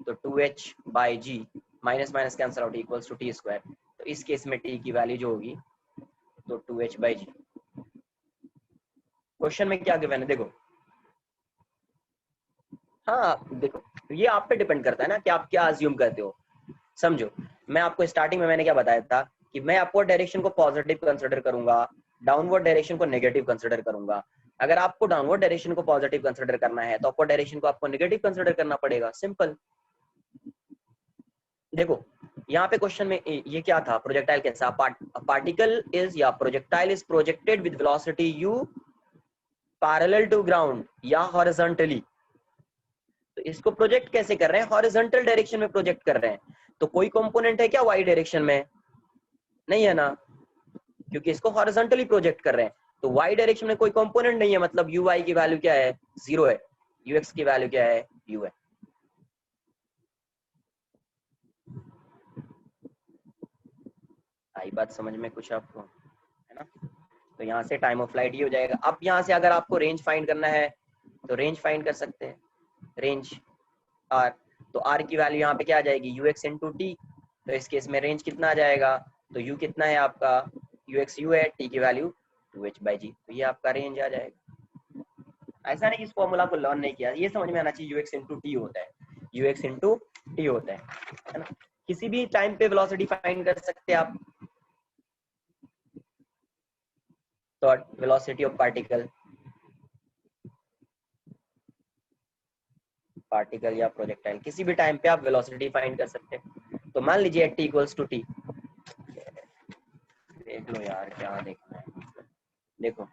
तो 2h by g, minus minus cancel out, equals to T square. तो इस केस में टी की वैल्यू जो होगी तो 2h बाई जी। क्वेश्चन में क्या गिवन है देखो, हाँ देखो ये आप पे डिपेंड करता है ना कि आप क्या अज्यूम करते हो। समझो, मैं आपको स्टार्टिंग में मैंने क्या बताया था कि मैं अपवर्ड डायरेक्शन को पॉजिटिव कंसिडर करूंगा, डाउनवर्ड डायरेक्शन को नेगेटिव कंसिडर करूंगा। अगर आपको डाउनवर्ड डायरेक्शन को पॉजिटिव कंसिडर करना है तो अपवर्ड डायरेक्शन को आपको नेगेटिव कंसिडर करना पड़ेगा, सिंपल। देखो यहाँ पे क्वेश्चन में ये क्या था, प्रोजेक्टाइल कैसा, पार्टिकल इज या projectile is projected with velocity u parallel to ground या हॉरिजॉन्टली। तो इसको प्रोजेक्ट कैसे कर रहे हैं, हॉरिजॉन्टल डायरेक्शन में प्रोजेक्ट कर रहे हैं। तो कोई कंपोनेंट है क्या वाई डायरेक्शन में, नहीं है ना, क्योंकि इसको हॉरिजॉन्टली प्रोजेक्ट कर रहे हैं। तो वाई डायरेक्शन में कोई कंपोनेंट नहीं है, मतलब यू वाई की वैल्यू क्या है, 0 है, यू एक्स की वैल्यू क्या है, u है। आई बात समझ में कुछ आपको, है ना। तो यहाँ से टाइम ऑफ फ्लाइट ये हो जाएगा। अब यहाँ से अगर आपको रेंज फाइंड करना है तो रेंज फाइंड कर सकते हैं, रेंज आर, तो आर की वैल्यू यहाँ पे क्या आ जाएगी, यू एक्स इंटू टी। तो इस केस में रेंज कितना आ जाएगा, तो यू कितना है आपका, यू एक्स यू है, टी की वैल्यू 2h बाई जी, तो ये आपका रेंज आ जाएगा। ऐसा नहीं कि इस फॉर्मूला को लर्न नहीं किया, ये समझ में आना चाहिए, यू एक्स इंटू टी होता है, यू एक्स इंटू टी होता है ना। किसी भी टाइम पे वेलोसिटी फाइंड कर सकते हैं आप, तो वेलोसिटी ऑफ पार्टिकल, पार्टिकल या प्रोजेक्टाइल किसी भी टाइम पे आप वेलोसिटी फाइंड कर सकते हैं। तो मान लीजिए t इक्वल्स टू टी, देख लो यार क्या देखना है, देखो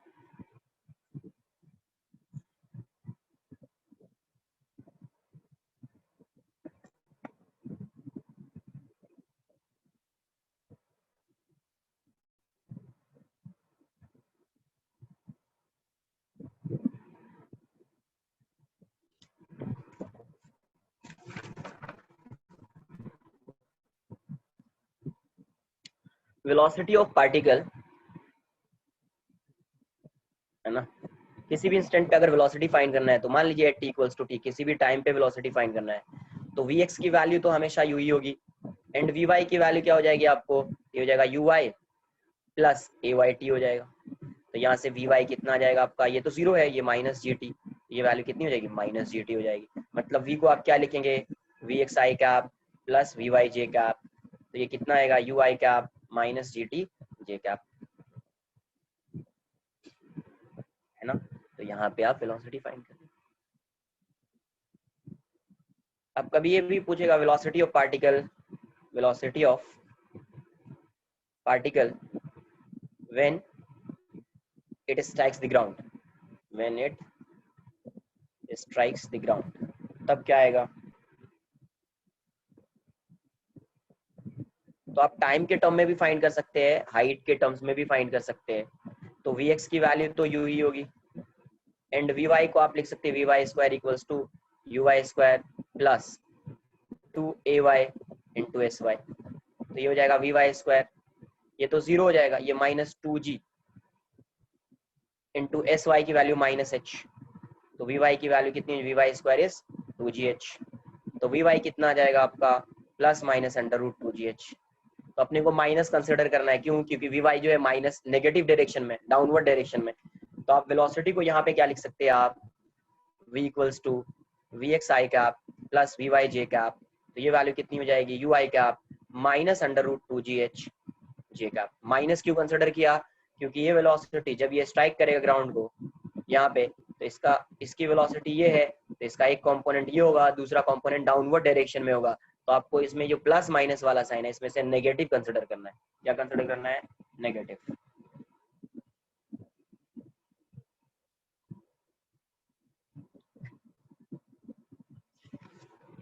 वेलोसिटी ऑफ पार्टिकल, है ना, किसी भी इंस्टेंट पे अगर वेलोसिटी फाइंड करना है तो मान लीजिए t इक्वल्स टू टी, किसी भी टाइम पे वेलोसिटी फाइंड करना है तो vx की वैल्यू तो हमेशा u ही होगी, एंड vy की वैल्यू क्या हो जाएगी आपको, ये हो जाएगा uy प्लस ay t हो जाएगा। तो तो यहाँ से वी वाई कितना आ जाएगा आपका, ये तो 0 है, ये माइनस जी टी, ये वैल्यू कितनी हो जाएगी, माइनस जी टी हो जाएगी। मतलब वी को आप क्या लिखेंगे, v x i cap plus v y j cap, तो ये कितना आएगा, u i cap minus ji t j cap, है ना। तो यहाँ पे आप वेलोसिटी फाइंड करें। अब कभी ये भी पूछेगा velocity of particle, velocity of particle when it strikes the ground, when it strikes the ground, तब क्या आएगा। तो आप टाइम के टर्म में भी फाइंड कर सकते हैं, हाइट के टर्म्स में भी फाइंड कर सकते हैं। तो vx की वैल्यू तो u ही होगी, एंड vy को आप लिख सकते हैं vy square equals to uy square plus 2ay into s y, तो ये हो जाएगा vy स्क्वायर, ये तो 0 हो जाएगा, ये minus 2g into s Y की वैल्यू माइनस h, तो वी वाई की वैल्यू कितनी है, we Y square is 2gh, तो वी वाई कितना आ जाएगा आपका plus minus under root 2gh। तो अपने को माइनस कंसिडर करना है, क्यों, क्योंकि वी वाई जो है माइनस नेगेटिव डायरेक्शन में, डाउनवर्ड डायरेक्शन में। तो आप वेलोसिटी को यहाँ पे क्या लिख सकते हैं आप, v equals to v x i cap plus v y j cap, तो ये वैल्यू कितनी हो जाएगी, u i cap minus under root 2gh j cap. Minus क्यों कंसिडर किया, क्योंकि ये वेलोसिटी जब ये स्ट्राइक करेगा ग्राउंड को यहाँ पे, तो इसकी वेलोसिटी ये है, तो इसका एक कंपोनेंट ये होगा, दूसरा कंपोनेंट डाउनवर्ड डायरेक्शन में होगा। तो आपको इसमें जो प्लस माइनस वाला साइन है, इसमें से नेगेटिव कंसिडर करना है। क्या कंसिडर करना है, नेगेटिव।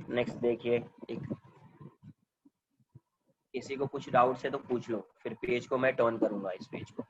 नेक्स्ट देखिए, एक किसी को कुछ डाउट है तो पूछ लो, फिर पेज को मैं टर्न करूंगा, इस पेज को।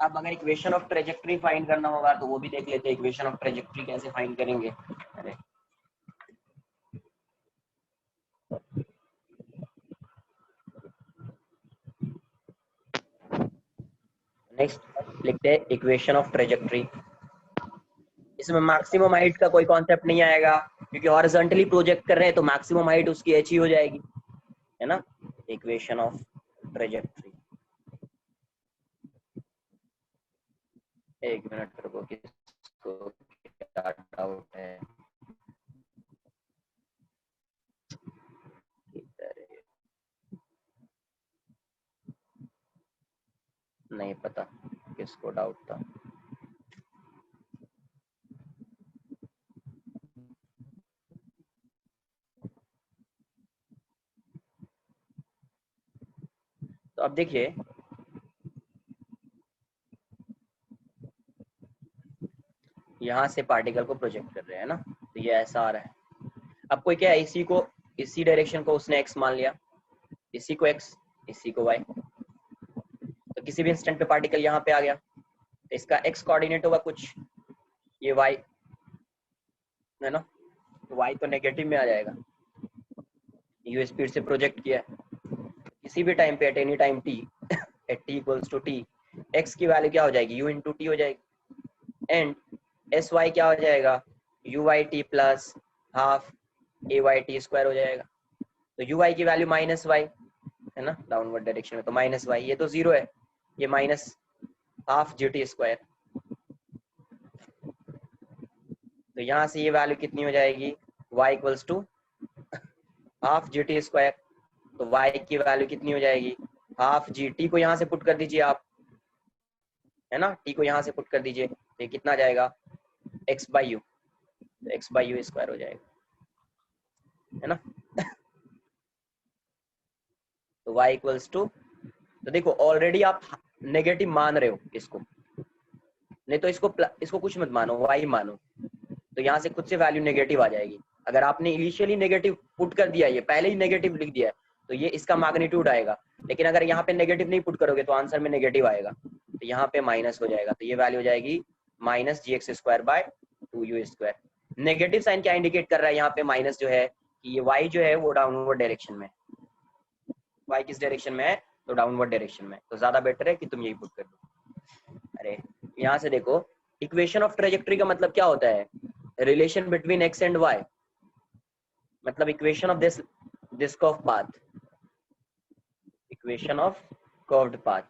अब अगर इक्वेशन ऑफ ट्रेजेक्टरी फाइंड करना होगा तो वो भी देख लेते हैं, इक्वेशन ऑफ ट्रेजेक्टरी कैसे फाइंड करेंगे। अरे नेक्स्ट लिखते हैं इक्वेशन ऑफ ट्रेजेक्टरी। इसमें मैक्सिमम हाइट का कोई कॉन्सेप्ट नहीं आएगा, क्योंकि हॉरिजॉन्टली प्रोजेक्ट कर रहे हैं, तो मैक्सिमम हाइट उसकी h ही हो जाएगी, है ना। इक्वेशन ऑफ ट्रेजेक्टरी, एक मिनट रुको, किसको क्या डाउट है, नहीं पता किसको डाउट था। तो अब देखिए, यहाँ से पार्टिकल को प्रोजेक्ट कर रहे हैं ना, तो ये ऐसा आ रहा है। अब कोई क्या है, इसी डायरेक्शन को उसने x मान लिया, इसी को x, इसी को y, तो किसी भी इंस्टेंट पे पार्टिकल यहाँ पे आ गया, तो इसका x कोऑर्डिनेट होगा कुछ, ये y है ना, तो y तो नेगेटिव में आ जाएगा, u स्पीड से प्रोजेक्ट किया है, किसी भी टाइम पे at any time t at t equals to t, x की वैल्यू क्या हो जाएगी, u इंटू टी हो जाएगी, एंड एस वाई क्या हो जाएगा, u y t plus half ए वाई टी स्क्वायर हो जाएगा। तो यू वाई की वैल्यू माइनस वाई है ना, डाउनवर्ड डायरेक्शन में, तो माइनस वाई, ये तो 0 है, ये minus half G T square, तो यहाँ से ये वैल्यू कितनी हो जाएगी, y equals to half G T square, तो y की वैल्यू कितनी हो जाएगी, हाफ जी टी को यहाँ से पुट कर दीजिए आप, है ना, t को यहाँ से पुट कर दीजिए, तो ये कितना जाएगा, x बाई यू, तो x बाई यू स्क्वायर हो जाएगा, है ना। तो y इक्वल्स टू, तो देखो ऑलरेडी आप नेगेटिव मान रहे हो इसको, नहीं तो इसको कुछ मत मानो, y मानो, तो यहाँ से खुद से वैल्यू नेगेटिव आ जाएगी। अगर आपने इनिशियली नेगेटिव पुट कर दिया, ये पहले ही नेगेटिव लिख दिया है, तो ये इसका मैग्नीट्यूड आएगा, लेकिन अगर यहाँ पे नेगेटिव नहीं पुट करोगे तो आंसर में नेगेटिव आएगा, तो यहाँ पे माइनस हो जाएगा, तो ये वैल्यू हो जाएगी minus g x square by 2u²। Negative sign क्या इंडिकेट कर रहा है यहाँ पे, माइनस जो है कि ये y जो है वो डाउनवर्ड डायरेक्शन में, y किस डायरेक्शन में है, तो डाउनवर्ड डायरेक्शन में, तो ज्यादा बेटर है कि तुम यही पुट कर दो। अरे यहाँ से देखो, इक्वेशन ऑफ ट्रेजेक्टरी का मतलब क्या होता है, relation between x and y, मतलब equation of this curve path, equation of curved path,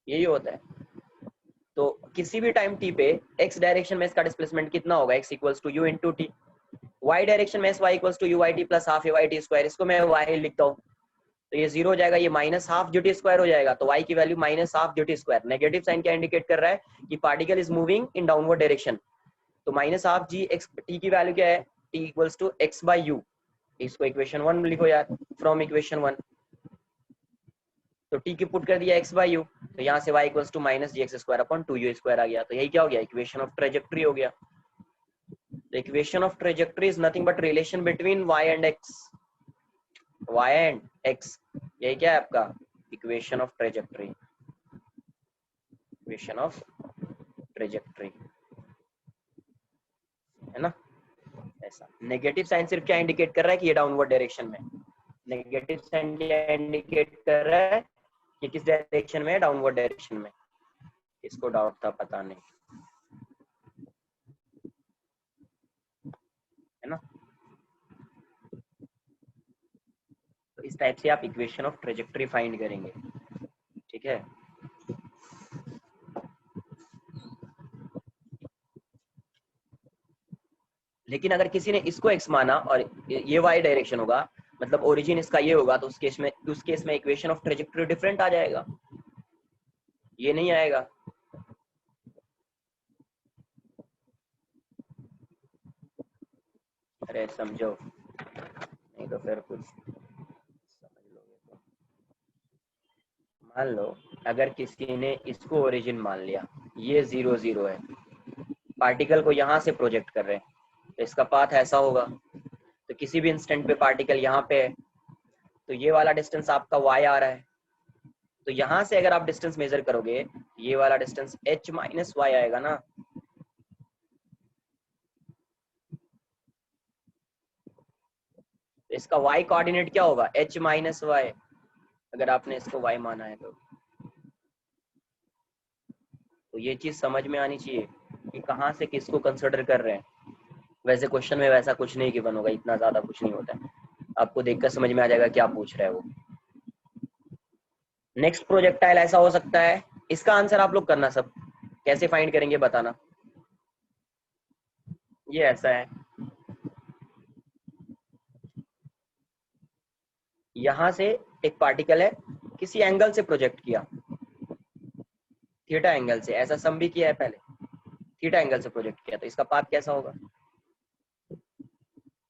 यही होता है। तो किसी भी टाइम t पे x डायरेक्शन में इसका डिस्प्लेसमेंट कितना होगा, x equals to u into t, y direction में y equals to u y t plus half a y t square, इसको मैं y लिखता हूँ, तो ये जीरो हो जाएगा, ये minus half G T square हो जाएगा, तो y की value minus half G T square. Negative sign क्या इंडिकेट कर रहा है कि particle is moving in downward direction, तो minus half g x t की वैल्यू क्या है, t equals to x by u, इसको इक्वेशन 1 लिखो यार, फ्रॉम इक्वेशन 1, तो t की पुट कर दिया x बाय u, तो यहाँ से y equals to minus g x square upon 2u square आ गया, तो यही क्या हो गया, इक्वेशन ऑफ ट्रेजेक्टरी हो गया। The equation of trajectory is nothing but relation between y and x, y and x, यही क्या है आपका equation of trajectory, equation of trajectory, है ना। ऐसा नेगेटिव साइन सिर्फ क्या इंडिकेट कर रहा है कि ये डाउनवर्ड डायरेक्शन में, नेगेटिव साइन क्या इंडिकेट कर रहा है कि किस डायरेक्शन में, डाउनवर्ड डायरेक्शन में, इसको डाउट था पता नहीं, है ना। तो इस टाइप से आप इक्वेशन ऑफ ट्रेजेक्टरी फाइंड करेंगे, ठीक है। लेकिन अगर किसी ने इसको x माना और ये y डायरेक्शन होगा, मतलब ओरिजिन इसका ये होगा, तो उस केस में इक्वेशन ऑफ ट्रेजेक्टरी डिफरेंट आ जाएगा, ये नहीं आएगा। अरे समझो, नहीं तो फिर कुछ समझ लोगे तो। मान लो अगर किसी ने इसको ओरिजिन मान लिया, ये 0 0 है, पार्टिकल को यहाँ से प्रोजेक्ट कर रहे हैं, तो इसका पाथ ऐसा होगा, तो किसी भी इंस्टेंट पे पार्टिकल यहाँ पे है, तो ये वाला डिस्टेंस आपका y आ रहा है, तो यहाँ से अगर आप डिस्टेंस मेजर करोगे, ये वाला डिस्टेंस h माइनस y आएगा ना, तो इसका y कोऑर्डिनेट क्या होगा, h माइनस y, अगर आपने इसको y माना है तो ये चीज समझ में आनी चाहिए कि कहाँ से किसको कंसिडर कर रहे हैं। वैसे क्वेश्चन में वैसा कुछ नहीं गिवन होगा, इतना ज्यादा कुछ नहीं होता है, आपको देखकर समझ में आ जाएगा क्या पूछ रहा है वो। नेक्स्ट प्रोजेक्टाइल ऐसा हो सकता है, इसका आंसर आप लोग करना, सब कैसे फाइंड करेंगे बताना। ये ऐसा है, यहां से एक पार्टिकल है, किसी एंगल से प्रोजेक्ट किया, थीटा एंगल से, ऐसा सम भी किया है पहले, थीटा एंगल से प्रोजेक्ट किया, तो इसका पाथ कैसा होगा,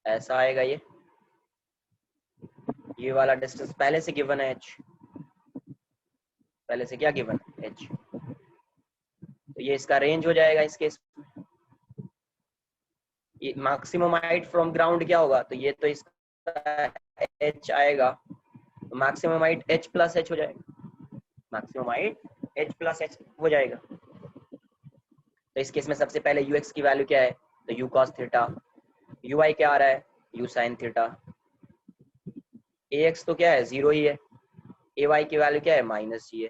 ऐसा आएगा। ये वाला डिस्टेंस पहले से गिवन है h, पहले से क्या गिवन है h, तो ये इसका रेंज हो जाएगा इस केस में। ये मैक्सिमम हाइट फ्रॉम ग्राउंड क्या होगा, तो ये तो इसका h आएगा, तो maximum height h plus h हो जाएगा, maximum height h plus h हो जाएगा। तो इस केस में सबसे पहले ux की वैल्यू क्या है, तो u cos थीटा, uy क्या आ रहा है, u sin थीटा, ax तो क्या है 0 ही है, ay की वैल्यू क्या है माइनस जी है।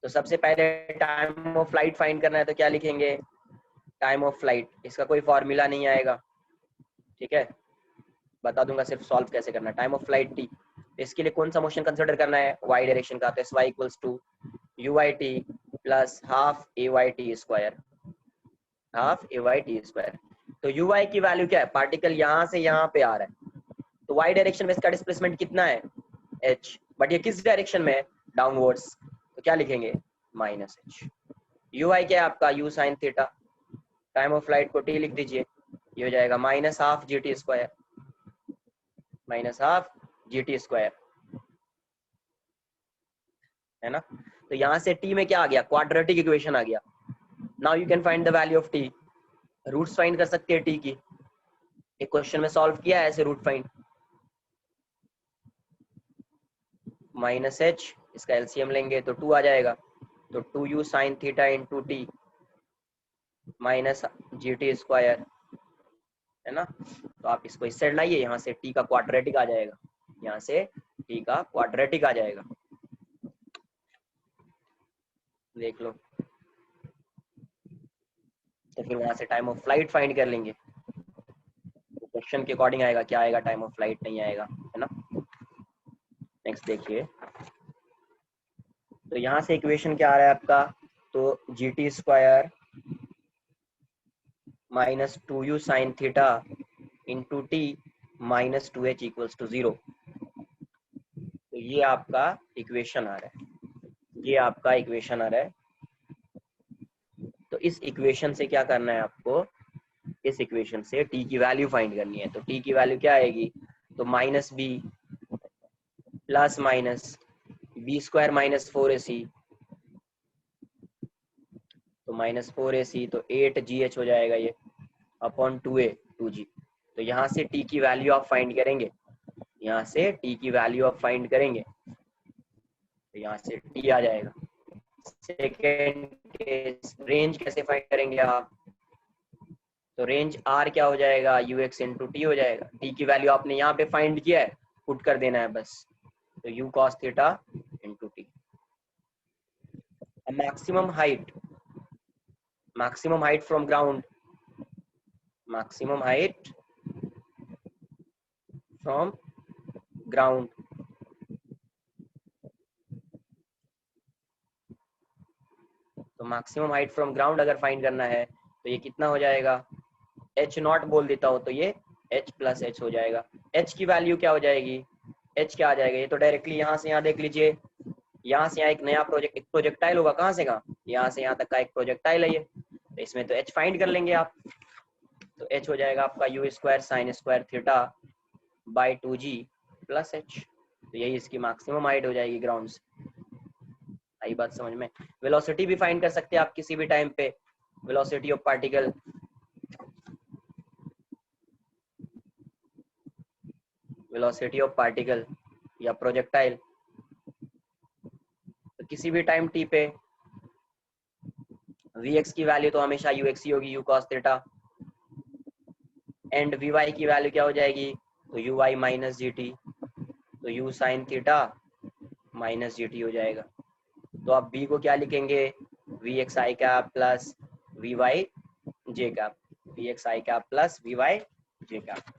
तो सबसे पहले टाइम ऑफ फ्लाइट फाइंड करना है, तो क्या लिखेंगे, टाइम ऑफ फ्लाइट, इसका कोई फॉर्मूला नहीं आएगा, ठीक है, बता दूंगा सिर्फ सॉल्व कैसे करना है। टाइम ऑफ फ्लाइट टी, इसके लिए कौन सा मोशन कंसिडर करना है, y डायरेक्शन का, तो sy equals to uy_t plus half ay_t square, half ay_t square. तो uy की वैल्यू क्या है, पार्टिकल यहाँ से यहाँ पे आ रहा है, तो y डायरेक्शन में इसका डिस्प्लेसमेंट कितना है h, बट ये किस डायरेक्शन में है, डाउनवर्ड्स, तो क्या लिखेंगे माइनस h। uy क्या है आपका u sin theta, time of flight को t लिख दीजिए, ये हो जाएगा minus half G T square, minus half G T square, है ना। तो यहाँ से t में क्या आ गया, क्वाड्रेटिक इक्वेशन आ गया। Now you can find the value of t, roots find कर सकते हैं t की, एक क्वेश्चन में सॉल्व किया है ऐसे रूट फाइंड, माइनस h, इसका एलसीएम लेंगे तो 2 आ जाएगा, तो 2u sine theta into T minus G T square, है ना। तो आप इसको इस साइड लाइए, यहाँ से टी का क्वाड्रेटिक आ जाएगा, यहाँ से टी का क्वाड्रेटिक आ जाएगा, देख लो। तो फिर वहां से टाइम ऑफ फ्लाइट फाइंड कर लेंगे, तो क्वेश्चन के अकॉर्डिंग आएगा, क्या आएगा, टाइम ऑफ फ्लाइट नहीं आएगा, है ना। नेक्स्ट देखिए, तो यहाँ से इक्वेशन क्या आ रहा है आपका, तो G T square minus 2u sine theta into T minus 2h equals to 0। तो ये आपका इक्वेशन आ रहा है, ये आपका इक्वेशन आ रहा है। तो इस इक्वेशन से क्या करना है आपको, इस इक्वेशन से t की वैल्यू फाइंड करनी है। तो t की वैल्यू क्या आएगी, तो minus b plus minus b square minus 4ac, तो माइनस 4ac, तो 8gh हो जाएगा ये, अपॉन 2a 2g। तो यहाँ से t की वैल्यू आप फाइंड करेंगे, यहाँ से t की वैल्यू आप फाइंड करेंगे, तो यहाँ से t आ जाएगा। सेकेंड केस, रेंज कैसे फाइंड करेंगे आप, तो रेंज r क्या हो जाएगा, ux इंटू टी हो जाएगा। t की वैल्यू आपने यहाँ पे फाइंड किया है, पुट कर देना है बस, तो u cos theta into T. Maximum height, maximum height from ground, maximum height from ground, तो मैक्सिमम हाइट फ्रॉम ग्राउंड अगर फाइंड करना है तो ये कितना हो जाएगा, h नॉट बोल देता हो तो ये h प्लस एच हो जाएगा। h की वैल्यू क्या हो जाएगी, h क्या आ जाएगा, ये तो डायरेक्टली यहाँ से यहाँ देख लीजिए, यहाँ से यहाँ एक नया प्रोजेक्ट, एक प्रोजेक्टाइल होगा, कहाँ से कहाँ, यहाँ से यहाँ तक का एक प्रोजेक्टाइल है ये, तो इसमें तो h फाइंड कर लेंगे आप। तो h हो जाएगा आपका you square sine square theta by 2g plus h। तो यही इसकी मैक्सिमम हाइट हो जाएगी ग्राउंड से। आई बात समझ में। वेलोसिटी भी फाइंड कर सकते हैं आप किसी भी टाइम पे, velocity of particle, velocity of particle या प्रोजेक्टाइल, तो किसी भी टाइम t पे vx की वैल्यू तो हमेशा ux ही होगी, u cos theta, and vy की वैल्यू क्या हो जाएगी, तो uy माइनस जी टी, तो u sign theta minus G T हो जाएगा। तो आप b को क्या लिखेंगे, vx i cap plus vy j cap, vx i cap plus vy j cap.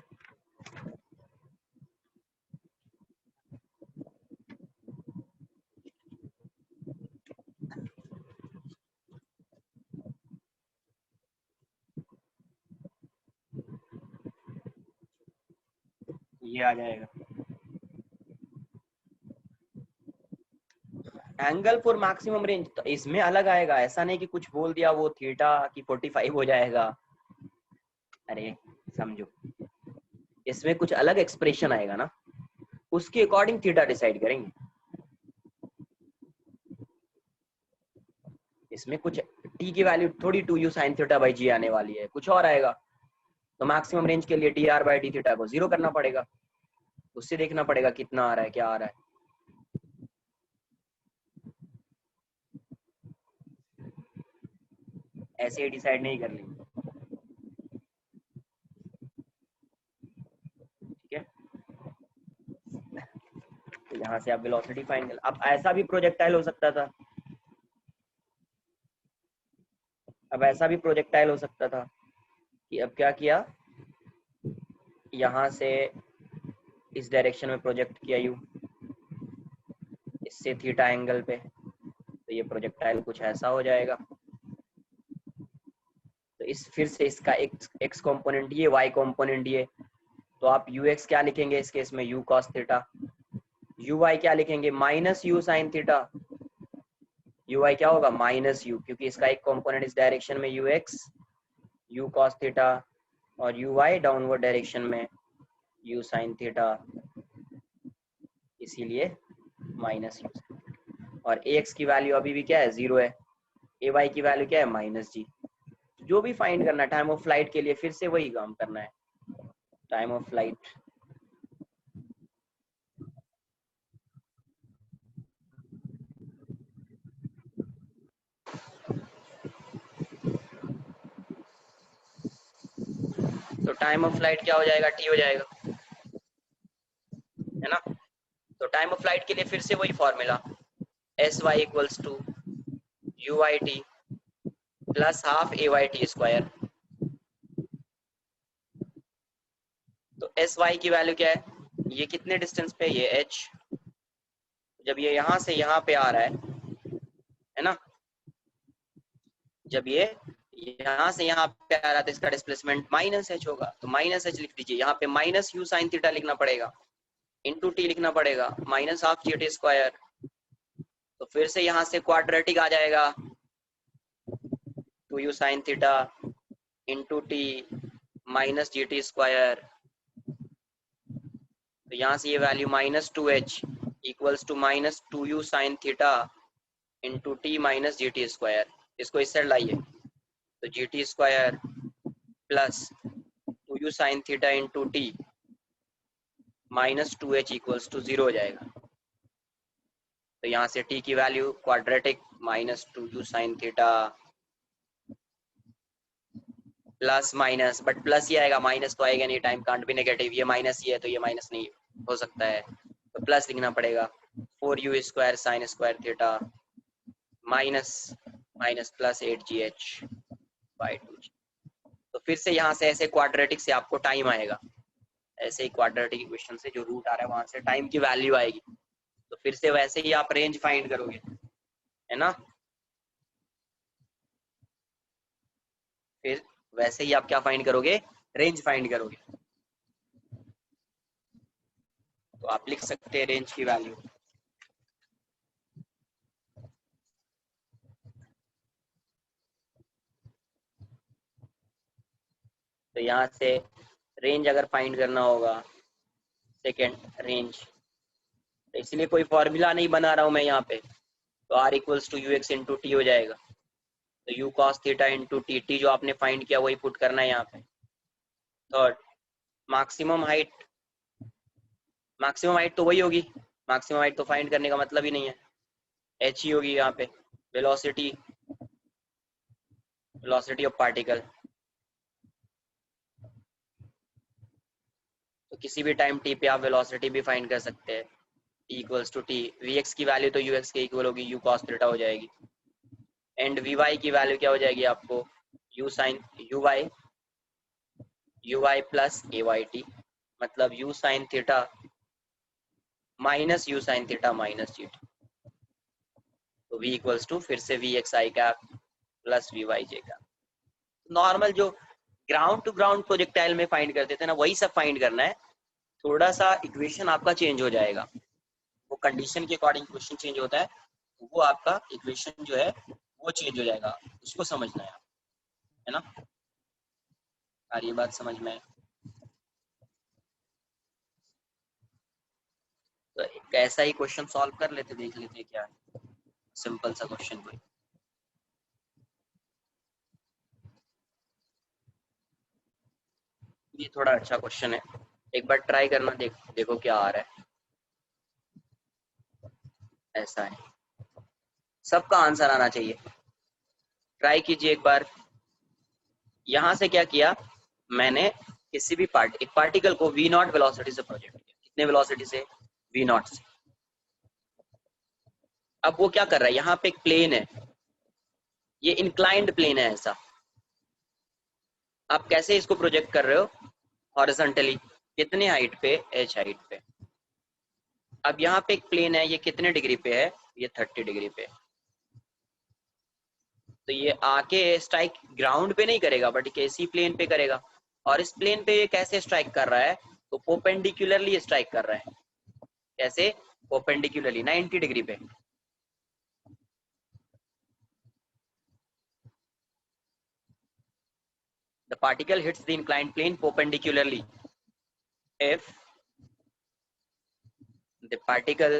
ये आ जाएगा एंगल फॉर मैक्सिमम रेंज। तो इसमें अलग आएगा, ऐसा नहीं कि कुछ बोल दिया वो थीटा की 45 हो जाएगा, अरे समझो, इसमें कुछ अलग एक्सप्रेशन आएगा ना, उसके अकॉर्डिंग थीटा डिसाइड करेंगे। इसमें कुछ t की वैल्यू थोड़ी 2u साइन थीटा बाई जी आने वाली है, कुछ और आएगा। तो मैक्सिमम रेंज के लिए D R by D theta को 0 करना पड़ेगा, उससे देखना पड़ेगा कितना आ रहा है, क्या आ रहा है। ऐसे ही डिसाइड नहीं कर लेंगे, ठीक है। तो यहाँ से आप वेलोसिटी फाइंड कर, अब ऐसा भी प्रोजेक्टाइल हो सकता था, अब ऐसा भी प्रोजेक्टाइल हो सकता था कि अब क्या किया, यहाँ से इस डायरेक्शन में प्रोजेक्ट किया यू, इससे थीटा एंगल पे, तो ये प्रोजेक्टाइल कुछ ऐसा हो जाएगा। तो इस फिर से इसका एक्स कंपोनेंट ये, वाई कंपोनेंट ये, तो आप यू एक्स क्या लिखेंगे इस केस में, u cos theta, u y क्या लिखेंगे, minus u sine theta, u y क्या होगा, माइनस यू, क्योंकि इसका एक कंपोनेंट इस डायरेक्शन में you x you cos theta, और यू वाई डाउनवर्ड डायरेक्शन में यू साइन थीटा, इसीलिए माइनस यू। और ए एक्स की वैल्यू अभी भी क्या है, 0 है, ए वाई की वैल्यू क्या है, माइनस जी। जो भी फाइंड करना है टाइम ऑफ फ्लाइट के लिए, फिर से वही काम करना है, time of flight. Time of flight क्या हो जाएगा, टी हो जाएगा, है ना। तो टाइम ऑफ फ्लाइट के लिए फिर से वही formula, S Y equals to U I T plus half A Y T square. तो एस वाई की वैल्यू क्या है, ये कितने डिस्टेंस पे, ये एच, जब ये यहाँ से यहाँ पे आ रहा है ना, जब ये यहाँ से यहाँ पे आ रहा था, इसका डिस्प्लेसमेंट माइनस एच होगा, तो माइनस एच लिख दीजिए, यहाँ पे माइनस यू साइन थीटा लिखना पड़ेगा, इंटू टी लिखना पड़ेगा, minus half G T square. तो फिर से यहाँ से क्वाड्रेटिक आ जाएगा, 2u sine theta into T minus G T square. तो यहाँ से ये value minus 2h equals to minus 2u sine theta into T minus G T square. इसको इस साइड लाइए, तो G T square plus 2u sine theta into T minus 2h equals to 0 हो जाएगा। तो यहाँ से t की value quadratic minus 2u sine theta plus minus, but plus ही आएगा, माइनस तो आएगा नहीं, टाइम कांट बी नेगेटिव, ये माइनस ही है तो ये माइनस नहीं हो सकता है, तो प्लस लिखना पड़ेगा, 4u square sine square theta minus minus plus 8gh by 2g। तो फिर से यहाँ से ऐसे क्वाड्रेटिक से आपको टाइम आएगा, ऐसे ही क्वाड्रेटिक इक्वेशन से जो रूट आ रहा है वहां से टाइम की वैल्यू आएगी। तो फिर से वैसे ही आप रेंज फाइंड करोगे, है ना, फिर वैसे ही आप क्या फाइंड करोगे, रेंज फाइंड करोगे। तो आप लिख सकते हैं रेंज की वैल्यू, तो यहाँ से रेंज अगर फाइंड करना होगा, सेकेंड रेंज, तो इसलिए कोई फॉर्मूला नहीं बना रहा हूँ मैं यहाँ पे, तो R equals to U X into T हो जाएगा, तो U cos theta into T, T जो आपने फाइंड किया वही पुट करना है यहाँ पे। थर्ड मैक्सिमम हाइट तो वही होगी, मैक्सिमम हाइट तो फाइंड करने का मतलब ही नहीं है, एच ही होगी यहाँ पे, वेलोसिटी वेलोसिटी ऑफ पार्टिकल। तो किसी भी टाइम टी पे आप वेलोसिटी भी फाइंड कर सकते हैं, equals to t, v x की वैल्यू तो यू एक्स के इक्वल होगी, यू कॉस थीटा हो जाएगी, एंड वी वाई की वैल्यू क्या हो जाएगी आपको, u sine u y plus a Y t, मतलब u sine theta minus u sine theta minus G T. तो v इक्वल्स टू फिर से v x i cap plus v y j cap. Normal जो ground to ground projectile में find करते थे ना, वही सब फाइंड करना है, थोड़ा सा इक्वेशन आपका चेंज हो जाएगा, वो कंडीशन के अकॉर्डिंग क्वेश्चन चेंज होता है, वो आपका इक्वेशन जो है वो चेंज हो जाएगा, उसको समझना है ना। और ये बात समझ में, तो कैसा ही क्वेश्चन सॉल्व कर लेते, देख लेते क्या है, सिंपल सा क्वेश्चन कोई। ये थोड़ा अच्छा क्वेश्चन है, एक बार ट्राई करना, देखो क्या आ रहा है। ऐसा है, सबका आंसर आना चाहिए, ट्राई कीजिए एक बार। यहां से क्या किया मैंने, किसी भी एक पार्टिकल को वी नॉट वेलोसिटी से प्रोजेक्ट किया, कितने वेलोसिटी से, वी नॉट से। अब वो क्या कर रहा है, यहाँ पे एक प्लेन है, ये इंक्लाइंड प्लेन है ऐसा, आप कैसे इसको प्रोजेक्ट कर रहे हो, हॉरिजॉन्टली, कितने हाइट पे, एच हाइट पे। अब यहाँ पे एक प्लेन है, ये कितने डिग्री पे है, ये 30 डिग्री पे, तो ये आके स्ट्राइक ग्राउंड पे नहीं करेगा बट किसी प्लेन पे करेगा, और इस प्लेन पे ये कैसे स्ट्राइक कर रहा है, तो परपेंडिकुलरली स्ट्राइक कर रहा है, कैसे, परपेंडिकुलरली 90 डिग्री पे। The particle hits the inclined plane perpendicularly if the particle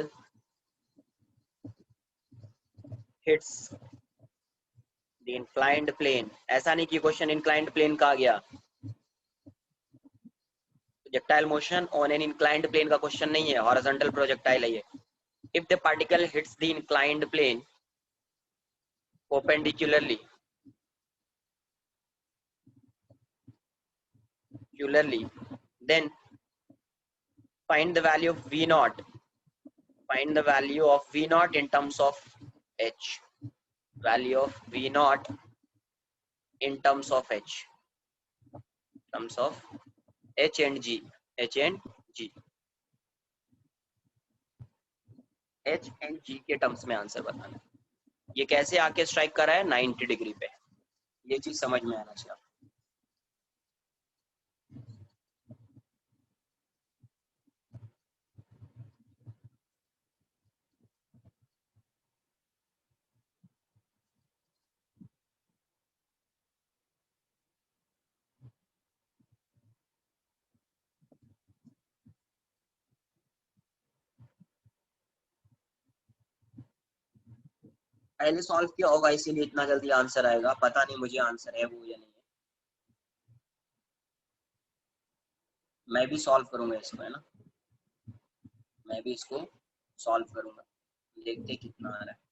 hits the inclined plane, ऐसा नहीं कि क्वेश्चन inclined plane का आ गया, projectile motion on an inclined plane का क्वेश्चन नहीं है, horizontal projectile है ये। If the particle hits the inclined plane perpendicularly, then find the value of V naught. Find the value of V naught in terms of H. Value of V naught in terms of H. Terms of H and G. H and G. H and G के terms में answer बताना। ये कैसे आके strike कर रहा है 90 degree पे, ये चीज समझ में आना चाहिए। पहले सॉल्व किया होगा इसीलिए इतना जल्दी आंसर आएगा, पता नहीं मुझे आंसर है वो या नहीं है। मैं भी सॉल्व करूंगा इसको, है ना, मैं भी इसको सॉल्व करूंगा, देखते कितना आ रहा है।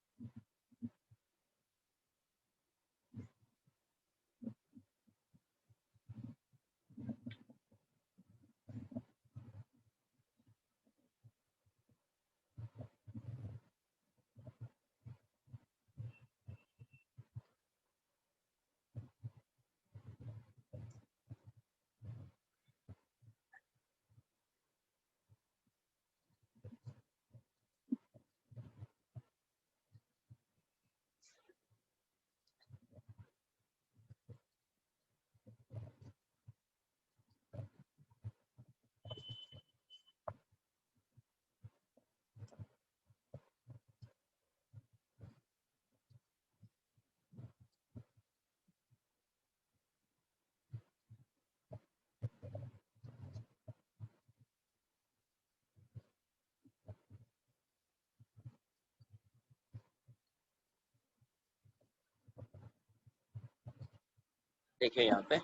देखिए यहाँ पे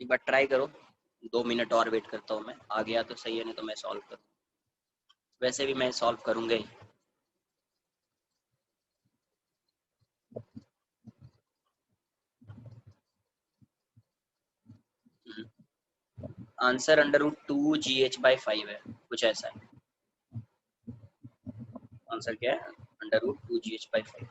एक बार ट्राई करो, 2 मिनट और वेट करता हूँ मैं, आ गया तो सही है, नहीं तो मैं सॉल्व करूँ, वैसे भी मैं सॉल्व करूंगा ही। आंसर √2GH/5 है, कुछ ऐसा है। आंसर क्या है? √2GH/5।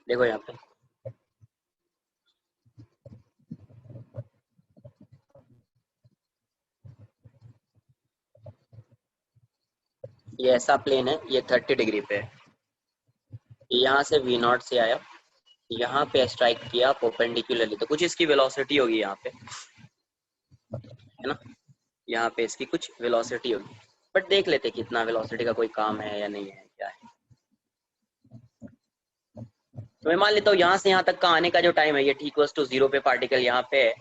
देखो यहाँ पे ये ऐसा प्लेन है, ये 30 डिग्री पे है, यहाँ से V नॉट से आया, यहाँ पे स्ट्राइक किया परपेंडिकुलरली, तो कुछ इसकी वेलोसिटी होगी यहाँ पे, है ना, यहाँ पे इसकी कुछ वेलोसिटी होगी, बट देख लेते कितना वेलोसिटी का कोई काम है या नहीं है, क्या है। तो मैं मान लेता हूँ यहाँ से यहाँ तक का आने का जो टाइम है, ये t=0 पे पार्टिकल यहाँ पे है,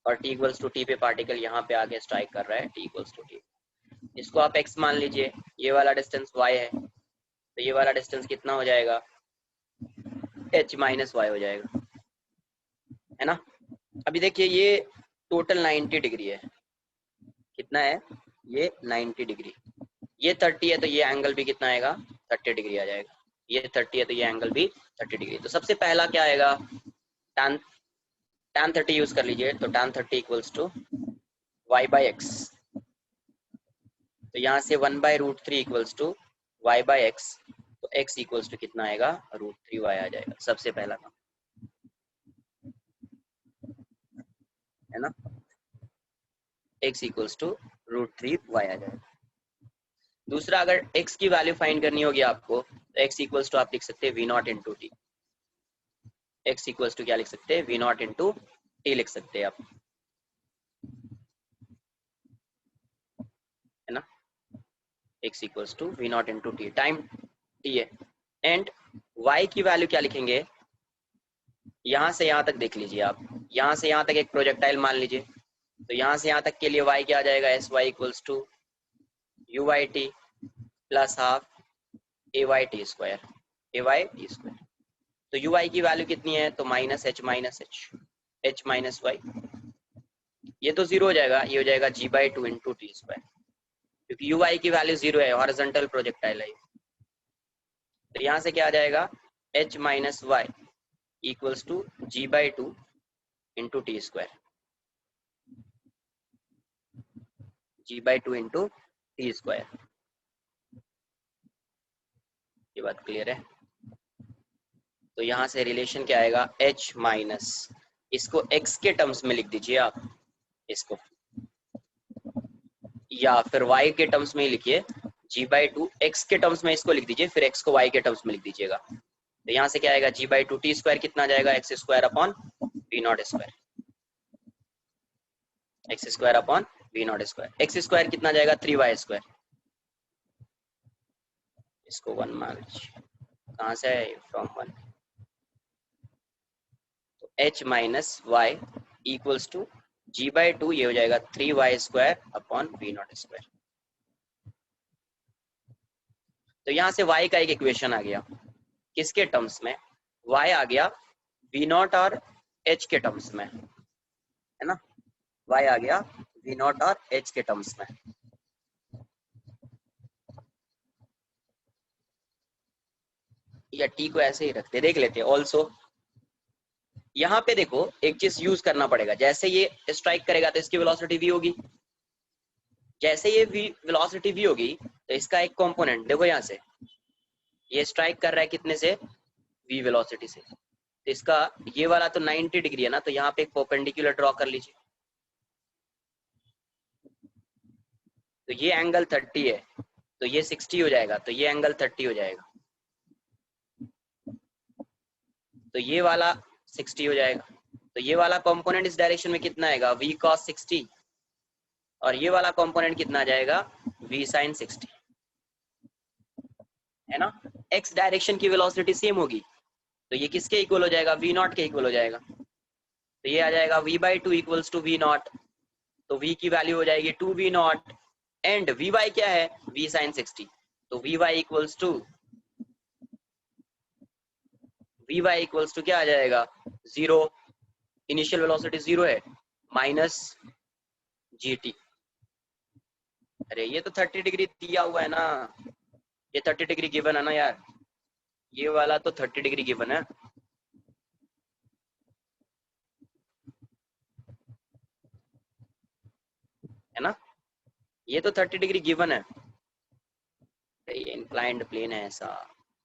और t=t पे पार्टिकल यहाँ पे आके स्ट्राइक कर रहा है, t=t। इसको आप x मान लीजिए, ये वाला डिस्टेंस y है, तो ये वाला डिस्टेंस कितना हो जाएगा, h-y हो जाएगा, है ना। अभी देखिए ये टोटल 90 डिग्री है, कितना है ये 90 डिग्री, ये 30 है तो ये एंगल भी कितना आएगा 30 डिग्री आ जाएगा, ये 30 है तो ये एंगल भी 30 डिग्री। तो सबसे पहला क्या आएगा, tan 30 यूज कर लीजिए, तो tan 30 = y/x, तो यहाँ से 1/√3 = y/x, तो x = कितना आएगा √3y आ जाएगा, सबसे पहला काम, है ना, x = √3y आ जाएगा। दूसरा, अगर x की वैल्यू फाइंड करनी होगी आपको, तो x = आप लिख सकते हैं V not into T, x = क्या लिख सकते हैं, V नॉट इंटू टी लिख सकते हैं आप, है ना, x = V not into T, time t है, एंड y की वैल्यू क्या लिखेंगे, यहां से यहां तक देख लीजिए आप, यहां से यहां तक एक प्रोजेक्टाइल मान लीजिए, तो यहां से यहां तक के लिए y क्या आ जाएगा, s Y equals to u y t plus half A Y T square, a Y T square. तो यू वाई की वैल्यू कितनी है, तो minus h h minus y, ये तो जीरो हो जाएगा, ये हो जाएगा g by two into T square, क्योंकि यू वाई की वैल्यू जीरो है, हॉरिजॉन्टल प्रोजेक्टाइल है। तो यहाँ से क्या आ जाएगा, h minus Y equals to G by two into T square, G by two into T square. ये बात क्लियर है। तो यहाँ से रिलेशन क्या आएगा, h माइनस, इसको x के टर्म्स में लिख दीजिए आप इसको, या फिर y के टर्म्स में ही लिखिए, g बाई टू एक्स के टर्म्स में इसको लिख दीजिए, फिर x को y के टर्म्स में लिख दीजिएगा। तो यहाँ से क्या आएगा, g by two T square कितना आ जाएगा, X square upon V not square, X square upon V not square, X square कितना आ जाएगा, 3y स्क्वायर, इसको 1 मान लीजिए, कहाँ से है, फ्रॉम 1। तो h minus Y equals to G by two, ये हो जाएगा 3y square upon V not square. तो यहाँ से y का एक इक्वेशन आ गया, किसके टर्म्स में, y आ गया v नॉट और h के टर्म्स में, है ना, y आ गया v नॉट और h के टर्म्स में। या t को ऐसे ही रखते, देख लेते हैं। ऑल्सो यहाँ पे देखो एक चीज यूज करना पड़ेगा, जैसे ये स्ट्राइक करेगा तो इसकी वेलोसिटी v होगी, जैसे ये वेलोसिटी v होगी तो इसका एक कंपोनेंट देखो, यहाँ से ये स्ट्राइक कर रहा है कितने से, v वेलोसिटी से, तो इसका ये वाला तो 90 डिग्री है ना, तो यहाँ पे एक परपेंडिकुलर ड्रॉ कर लीजिए, तो ये एंगल 30 है, तो ये 60 हो जाएगा, तो ये एंगल 30 हो जाएगा, तो ये वाला 60 हो जाएगा। तो ये वाला कंपोनेंट इस डायरेक्शन में कितना आएगा, v cos 60, और ये वाला कंपोनेंट कितना आ जाएगा, v sin 60, है ना। x डायरेक्शन की वेलोसिटी सेम होगी, तो ये किसके इक्वल हो जाएगा, v नॉट के इक्वल हो जाएगा, तो ये आ जाएगा v by two equals to V not, तो v की वैल्यू हो जाएगी 2v नॉट, एंड vy क्या है, v sin 60, तो vy इक्वल्स टू क्या आ जाएगा, जीरो, इनिशियल वेलोसिटी जीरो है, माइनस gt। अरे ये तो 30 डिग्री दिया हुआ है ना, ये 30 डिग्री गिवन है ना यार, ये वाला तो 30 डिग्री गिवन है ना, ये तो 30 डिग्री गिवन है, ये इंक्लाइंड प्लेन है, ऐसा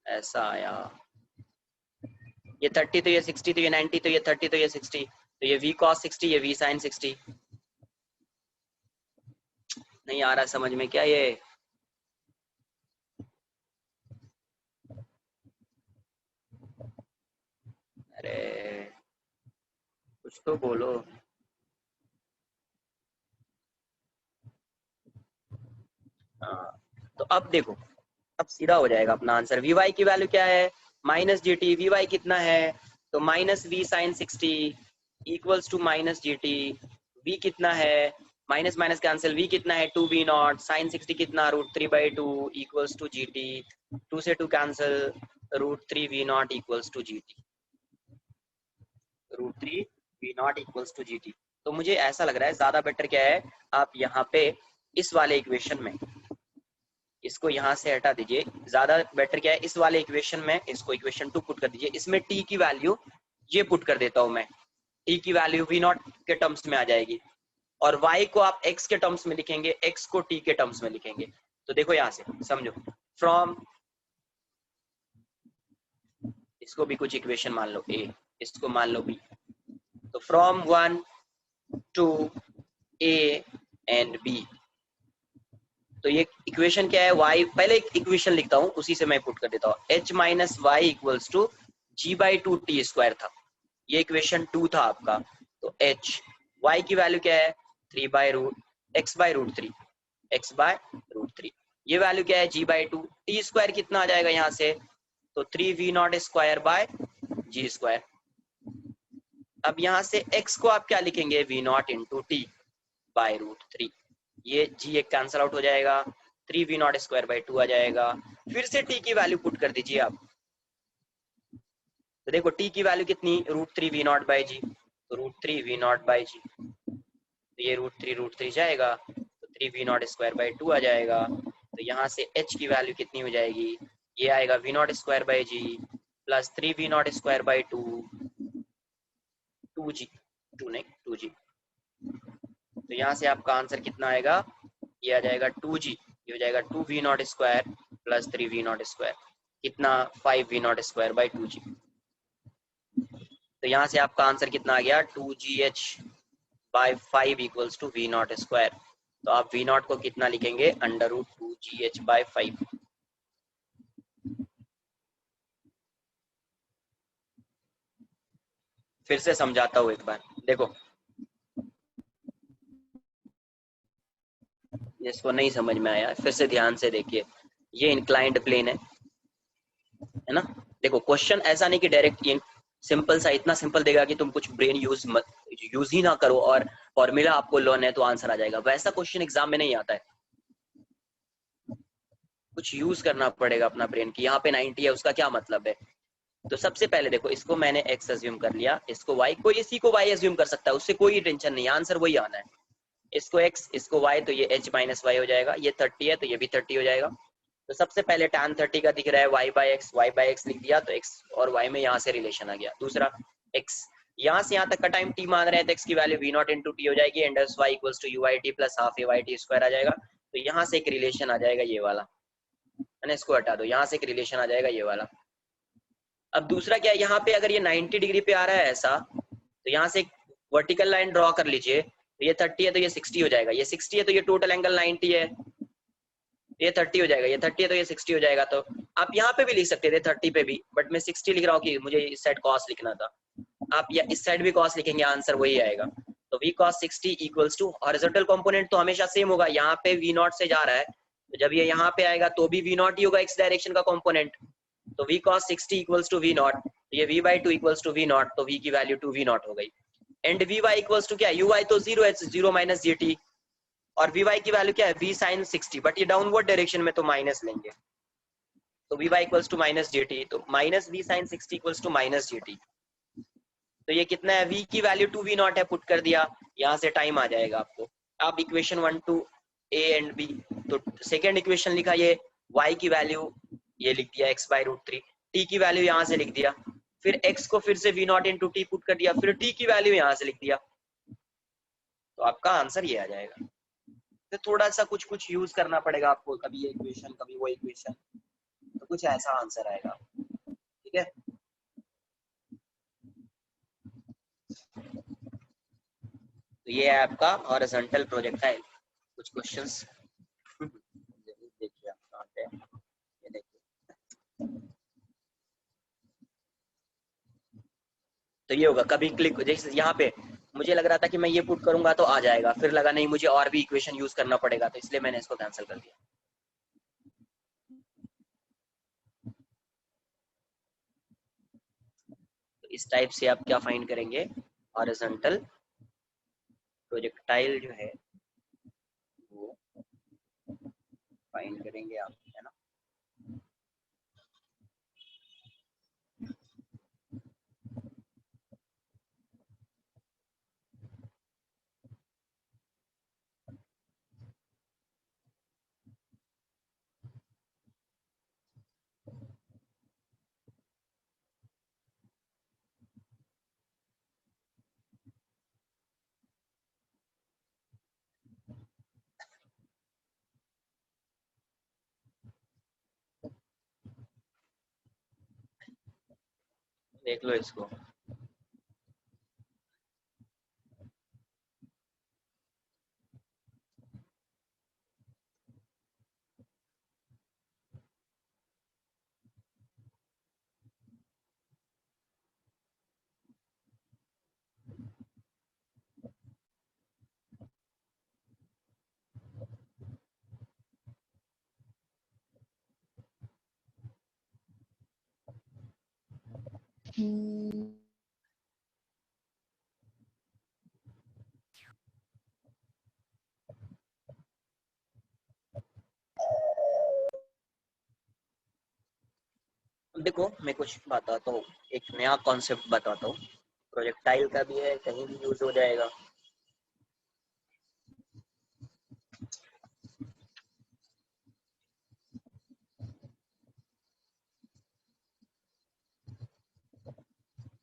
ऐसा आया, ये 30 तो ये 60, तो ये 90, तो ये 30, तो ये 60, तो ये v cos 60, ये v sin 60। नहीं आ रहा समझ में क्या ये, अरे कुछ तो बोलो। हाँ, तो अब देखो, अब सीधा हो जाएगा अपना आंसर। वी वाई की वैल्यू क्या है, माइनस जी टी, वी वाई कितना है, तो minus V sine 60 equals to minus ji T, V कितना है, माइनस माइनस कैंसिल, वी कितना है 2v नॉट, साइन 60 कितना, √3/2 इक्वल्स टू जी टी, 2 से 2 cancel, √3v not equals to G T, √3v not equals to G T. तो मुझे ऐसा लग रहा है ज्यादा बेटर क्या है, आप यहाँ पे इस वाले इक्वेशन में इसको यहाँ से हटा दीजिए, ज्यादा बेटर क्या है, इस वाले इक्वेशन में इसको इक्वेशन 2 पुट कर दीजिए, इसमें t की वैल्यू ये पुट कर देता हूं मैं, t की वैल्यू v नॉट के टर्म्स में आ जाएगी, और y को आप x के टर्म्स में लिखेंगे, x को t के टर्म्स में लिखेंगे। तो देखो यहाँ से समझो, फ्रॉम, इसको भी कुछ इक्वेशन मान लो a, इसको मान लो b, तो from 1 to a and b, तो ये इक्वेशन क्या है, y, पहले एक इक्वेशन लिखता हूँ उसी से मैं पुट कर देता हूँ, h minus Y equals to G by two T square था, ये इक्वेशन 2 था आपका, तो h, y की वैल्यू क्या है, 3 by root x by root 3, x by root 3, ये वैल्यू क्या है, g by two, T square कितना आ जाएगा यहाँ से, तो 3v0 बाय जी स्क्वायर। अब यहाँ से x को आप क्या लिखेंगे, v0 इंटू टी बाय √3। ये g एक कैंसिल आउट हो जाएगा, 3v0 बाय 2 आ जाएगा। फिर से t की वैल्यू पुट कर दीजिए आप। तो देखो t की वैल्यू कितनी, √3v0 बाय जी, तो √3v0 बाय जी, तो ये √3 जाएगा, तो 3v0 बाय 2 आ जाएगा। तो यहाँ से h की वैल्यू कितनी हो जाएगी, ये आएगा v0 बाय जी प्लस 3v0 बाय 2, 2g, 2 नहीं 2g। तो यहाँ से आपका आंसर कितना आएगा, ये आ जाएगा 2g, ये हो जाएगा 2v0 प्लस 3v0, कितना 5v0 बाय 2g। तो यहाँ से आपका आंसर कितना आ गया, 2gh bye 5 equals to v0। तो आप v0 को कितना लिखेंगे, √2gh बाय 5। फिर से समझाता हूँ एक बार, देखो जिसको नहीं समझ में आया फिर से ध्यान से देखिए। ये इंक्लाइंड प्लेन है ना। देखो क्वेश्चन ऐसा नहीं कि डायरेक्ट सिंपल सा, इतना सिंपल देगा कि तुम कुछ ब्रेन यूज ही ना करो और फॉर्मूला आपको लर्न है तो आंसर आ जाएगा। वैसा क्वेश्चन एग्जाम में नहीं आता है, कुछ यूज करना पड़ेगा अपना ब्रेन की। यहाँ पे 90 है, उसका क्या मतलब है। तो सबसे पहले देखो, इसको मैंने x अज्यूम कर लिया, इसको y, कोई इसी को y अज्यूम कर सकता है, उससे कोई टेंशन नहीं, आंसर वही आना है। इसको x, इसको y, तो ये h माइनस वाई हो जाएगा। ये 30 है तो ये भी 30 हो जाएगा। तो सबसे पहले tan 30 का दिख रहा है y बाई एक्स लिख दिया, तो x और y में यहाँ से रिलेशन आ गया। दूसरा x, यहाँ से यहाँ तक का टाइम t मान रहे हैं तो x की वैल्यू v0 इंटू टी हो जाएगी, and y equals to uit plus half ayt square आ जाएगा। तो यहाँ से एक रिलेशन आ जाएगा ये वाला, है ना, इसको हटा दो, यहाँ से एक रिलेशन आ जाएगा ये वाला। अब दूसरा क्या है, यहाँ पे अगर ये 90 डिग्री पे आ रहा है ऐसा, तो यहाँ से एक वर्टिकल लाइन ड्रॉ कर लीजिए। तो ये 30 है तो ये 60 हो जाएगा, ये 60 है तो ये टोटल एंगल 90 है, ये 30 हो जाएगा, ये 30 है तो ये 60 हो जाएगा। तो आप यहाँ पे भी लिख सकते थे 30 पे भी, बट मैं 60 लिख रहा हूँ कि मुझे इस साइड कॉस लिखना था। आप या इस साइड भी कॉस लिखेंगे, आंसर वही आएगा। तो v cos 60 equals to, horizontal component तो हमेशा सेम होगा, यहाँ पे v0 से जा रहा है, तो जब ये यहाँ पे आएगा तो भी v0 ही होगा, x डायरेक्शन का कंपोनेंट। तो v cos 60 equals to v0, ये v by 2 equals to v0, तो v की वैल्यू 2v0 हो गई। एंड vy इक्वल्स टू क्या है, uy तो 0 है, 0 माइनस gt, और vy की वैल्यू क्या है, v sin 60, बट ये डाउनवर्ड डायरेक्शन में तो माइनस लेंगे, तो vy equals to minus gt, तो minus v sin 60 equals to minus gt। तो ये कितना है, v की वैल्यू 2v0 है, पुट कर दिया, यहाँ से टाइम आ जाएगा आपको। आप equation 1 two a and b, तो सेकेंड इक्वेशन लिखा, ये y की वैल्यू ये लिख दिया x बाई √3, t की वैल्यू यहाँ से लिख दिया, फिर x को फिर से v0 इंटू टी पुट कर दिया, फिर t की वैल्यू यहाँ से लिख दिया, तो आपका आंसर ये आ जाएगा। तो थोड़ा सा कुछ कुछ यूज करना पड़ेगा आपको, कभी ये इक्वेशन कभी वो इक्वेशन, तो कुछ ऐसा आंसर आएगा, ठीक है। तो ये है आपका हॉरिजॉन्टल प्रोजेक्टाइल। कुछ क्वेश्चंस देखिए आप कहाँ पे, ये देखिए। तो ये होगा, कभी क्लिक जैसे यहाँ पे मुझे लग रहा था कि मैं ये पुट करूंगा तो आ जाएगा, फिर लगा नहीं मुझे और भी इक्वेशन यूज करना पड़ेगा, तो इसलिए मैंने इसको कैंसिल कर दिया। तो इस टाइप से आप क्या फाइंड करेंगे, हॉरिजॉन्टल प्रोजेक्टाइल जो है वो फाइंड करेंगे आप, है ना। देख लो इसको। देखो मैं कुछ बताता हूँ, एक नया कॉन्सेप्ट बताता हूँ, प्रोजेक्टाइल का भी है, कहीं भी यूज हो जाएगा।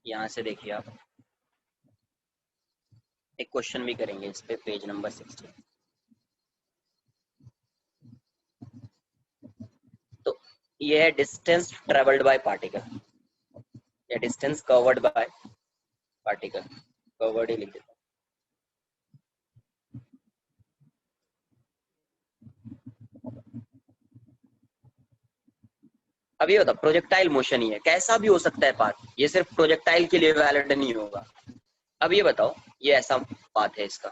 यहाँ से देखिए आप एक क्वेश्चन भी करेंगे इस पे, पेज नंबर 16। तो ये है डिस्टेंस ट्रेवल्ड बाय पार्टिकल, या distance covered by particle, covered ही लिख देता हूँ। अब ये बताओ, प्रोजेक्टाइल मोशन ही है, कैसा भी हो सकता है पाथ, ये सिर्फ प्रोजेक्टाइल के लिए वैलिड नहीं होगा। अब ये बताओ, ये ऐसा पाथ है इसका,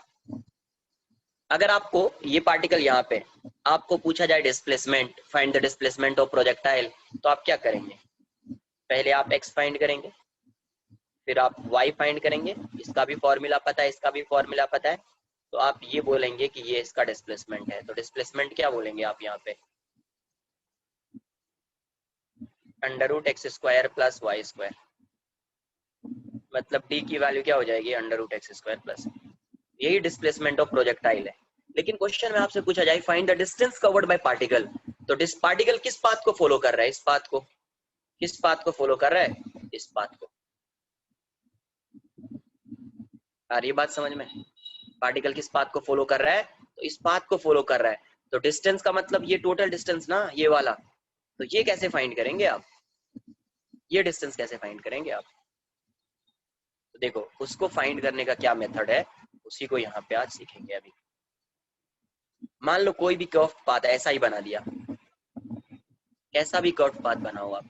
अगर आपको ये पार्टिकल यहाँ पे आपको पूछा जाए displacement, find the displacement of projectile, तो आप क्या करेंगे? पहले आप x फाइंड करेंगे, फिर आप y फाइंड करेंगे, इसका भी फॉर्मूला पता है, इसका भी फॉर्मूला पता है, तो आप ये बोलेंगे कि ये इसका डिस्प्लेसमेंट है। तो डिस्प्लेसमेंट क्या बोलेंगे आप यहाँ पे? √x² प्लस y², मतलब t की वैल्यू क्या हो जाएगी? √x² प्लस, यही डिस्प्लेसमेंट ऑफ प्रोजेक्टाइल है। लेकिन क्वेश्चन में आपसे पूछा जाए find the distance covered by particle, तो पार्टिकल किस पाथ को फॉलो कर रहा है? इस पाथ को। किस पाथ को फॉलो कर रहा है? इस पाथ को। आ रही है बात समझ में? पार्टिकल किस पाथ को फॉलो कर रहा है? तो इस पाथ को फॉलो कर रहा है। तो डिस्टेंस का मतलब ये टोटल डिस्टेंस ना, ये वाला। तो ये कैसे फाइंड करेंगे आप? ये डिस्टेंस कैसे फाइंड करेंगे आप? तो देखो, उसको फाइंड करने का क्या मेथड है, उसी को यहाँ पे आज सीखेंगे। अभी मान लो कोई भी कर्व पाथ ऐसा ही बना दिया, कैसा भी कर्व पाथ बनाओ आप,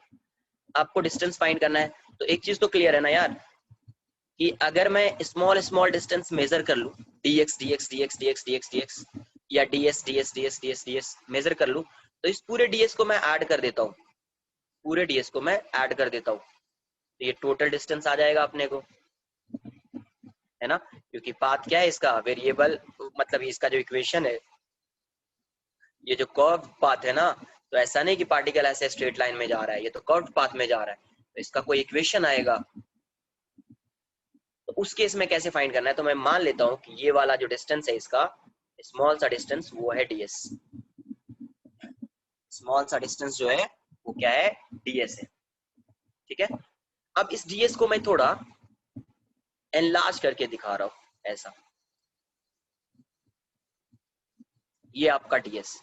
आपको डिस्टेंस फाइंड करना है। तो एक चीज तो क्लियर है ना यार, कि अगर मैं स्मॉल स्मॉल डिस्टेंस मेजर कर लूं, dx dx dx dx dx dx या ds ds ds ds ds measure कर लूं, तो इस पूरे ds को मैं ऐड कर देता हूँ, पूरे ds को मैं ऐड कर देता हूँ, तो ये टोटल डिस्टेंस आ जाएगा अपने को, है ना? क्योंकि पाथ क्या है इसका? वेरिएबल, मतलब इसका जो इक्वेशन है, ये जो कर्व पाथ है ना, तो ऐसा नहीं कि पार्टिकल ऐसे स्ट्रेट लाइन में जा रहा है, ये तो कर्व पाथ में जा रहा है, तो इसका कोई इक्वेशन आएगा। तो उस केस में कैसे फाइंड करना है? तो मैं मान लेता हूँ कि ये वाला जो डिस्टेंस है इसका, स्मॉल सा डिस्टेंस, वो है ds। स्मॉल सा डिस्टेंस जो है वो क्या है? ds है। ठीक है, अब इस ds को मैं थोड़ा एनलार्ज करके दिखा रहा हूँ ऐसा, ये आपका ds,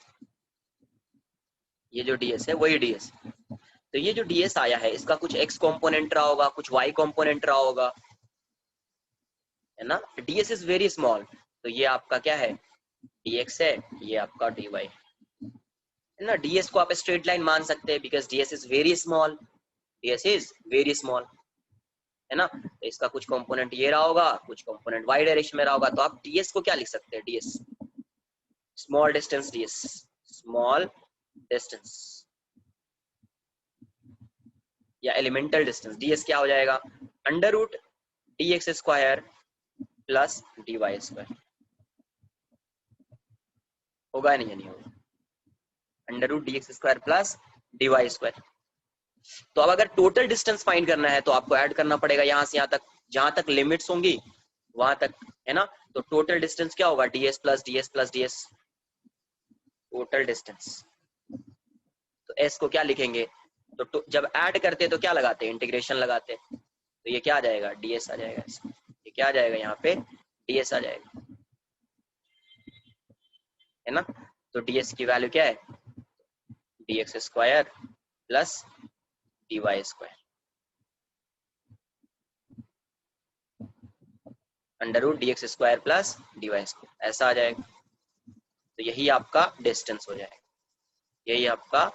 ये जो ds है वही ds। तो ये जो ds आया है, इसका कुछ x कंपोनेंट रहा होगा, कुछ y कंपोनेंट रहा होगा, है ना? ds इज वेरी स्मॉल, तो ये आपका क्या है? dx है, ये आपका dy है ना? ds को आप स्ट्रेट लाइन मान सकते हैं, because ds is very small, ds is very small, है ना? तो इसका कुछ कंपोनेंट ये रहा होगा, कुछ कंपोनेंट y डायरेक्शन में रहा होगा, तो आप ds को क्या लिख सकते हैं? ds small distance, ds small distance या एलिमेंटल डिस्टेंस, ds क्या हो जाएगा? √dx² प्लस dy², होगा नहीं? नहीं होगा, √dx² प्लस dy²। तो अब अगर टोटल डिस्टेंस फाइंड करना है, तो आपको ऐड करना पड़ेगा यहाँ से यहाँ तक, जहां तक लिमिट्स होंगी वहां तक, है ना? तो टोटल डिस्टेंस क्या होगा? ds plus ds plus ds, total distance. तो s को क्या लिखेंगे? तो जब ऐड करते हैं तो क्या लगाते हैं? इंटीग्रेशन लगाते हैं, तो ये क्या आ जाएगा? ds आ जाएगा। ये क्या आ जाएगा? यहाँ पे ds आ जाएगा, है ना? तो ds की वैल्यू क्या है? dx² plus dy², √dx² plus dy², ऐसा आ जाएगा। तो यही आपका डिस्टेंस हो जाएगा, यही आपका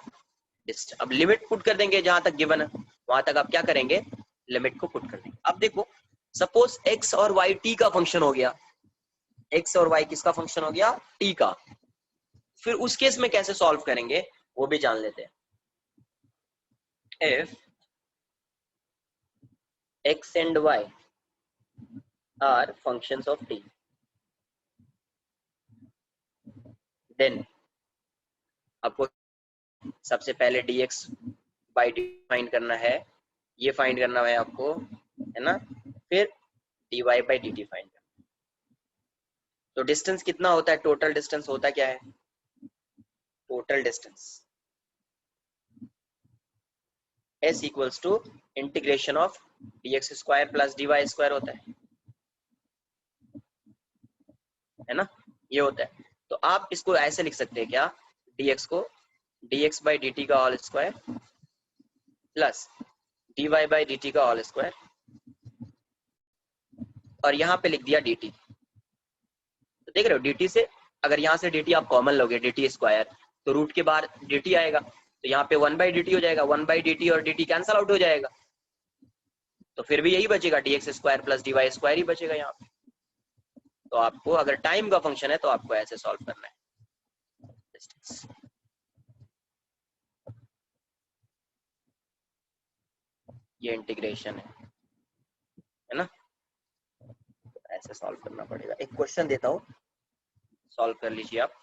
डिस्टेंस। अब लिमिट पुट कर देंगे, जहां तक गिवन है वहां तक आप क्या करेंगे? लिमिट को पुट कर देंगे। अब देखो, सपोज x और y t का फंक्शन हो गया, x और y किसका फंक्शन हो गया? t का। फिर उस केस में कैसे सॉल्व करेंगे वो भी जान लेते हैं। if x and y are functions of t, then आपको सबसे पहले dx by dt फाइंड करना है, ये फाइंड करना है आपको, है ना, फिर dy by dt फाइंड करना। तो डिस्टेंस कितना होता है, टोटल डिस्टेंस होता क्या है, total distance s equals to integration of dx square plus dy square होता है ना, ये होता है। तो आप इसको ऐसे लिख सकते हैं क्या, dx को dx by dt का whole square plus dy by dt का होल स्क्वायर, और यहाँ पे लिख दिया dt। तो देख रहे हो dt से, अगर यहाँ से dt आप कॉमन लोगे dt स्क्वायर, तो रूट के बाहर dt आएगा, तो यहाँ पे 1 by dt हो जाएगा, 1 by dt और dt कैंसल आउट हो जाएगा, तो फिर भी यही बचेगा dx square plus dy square ही बचेगा यहाँ पे। तो आपको अगर टाइम का फंक्शन है तो आपको ऐसे सॉल्व करना है। ये इंटीग्रेशन है ना, ऐसे सॉल्व करना पड़ेगा। एक क्वेश्चन देता हूँ, सॉल्व कर लीजिए आप,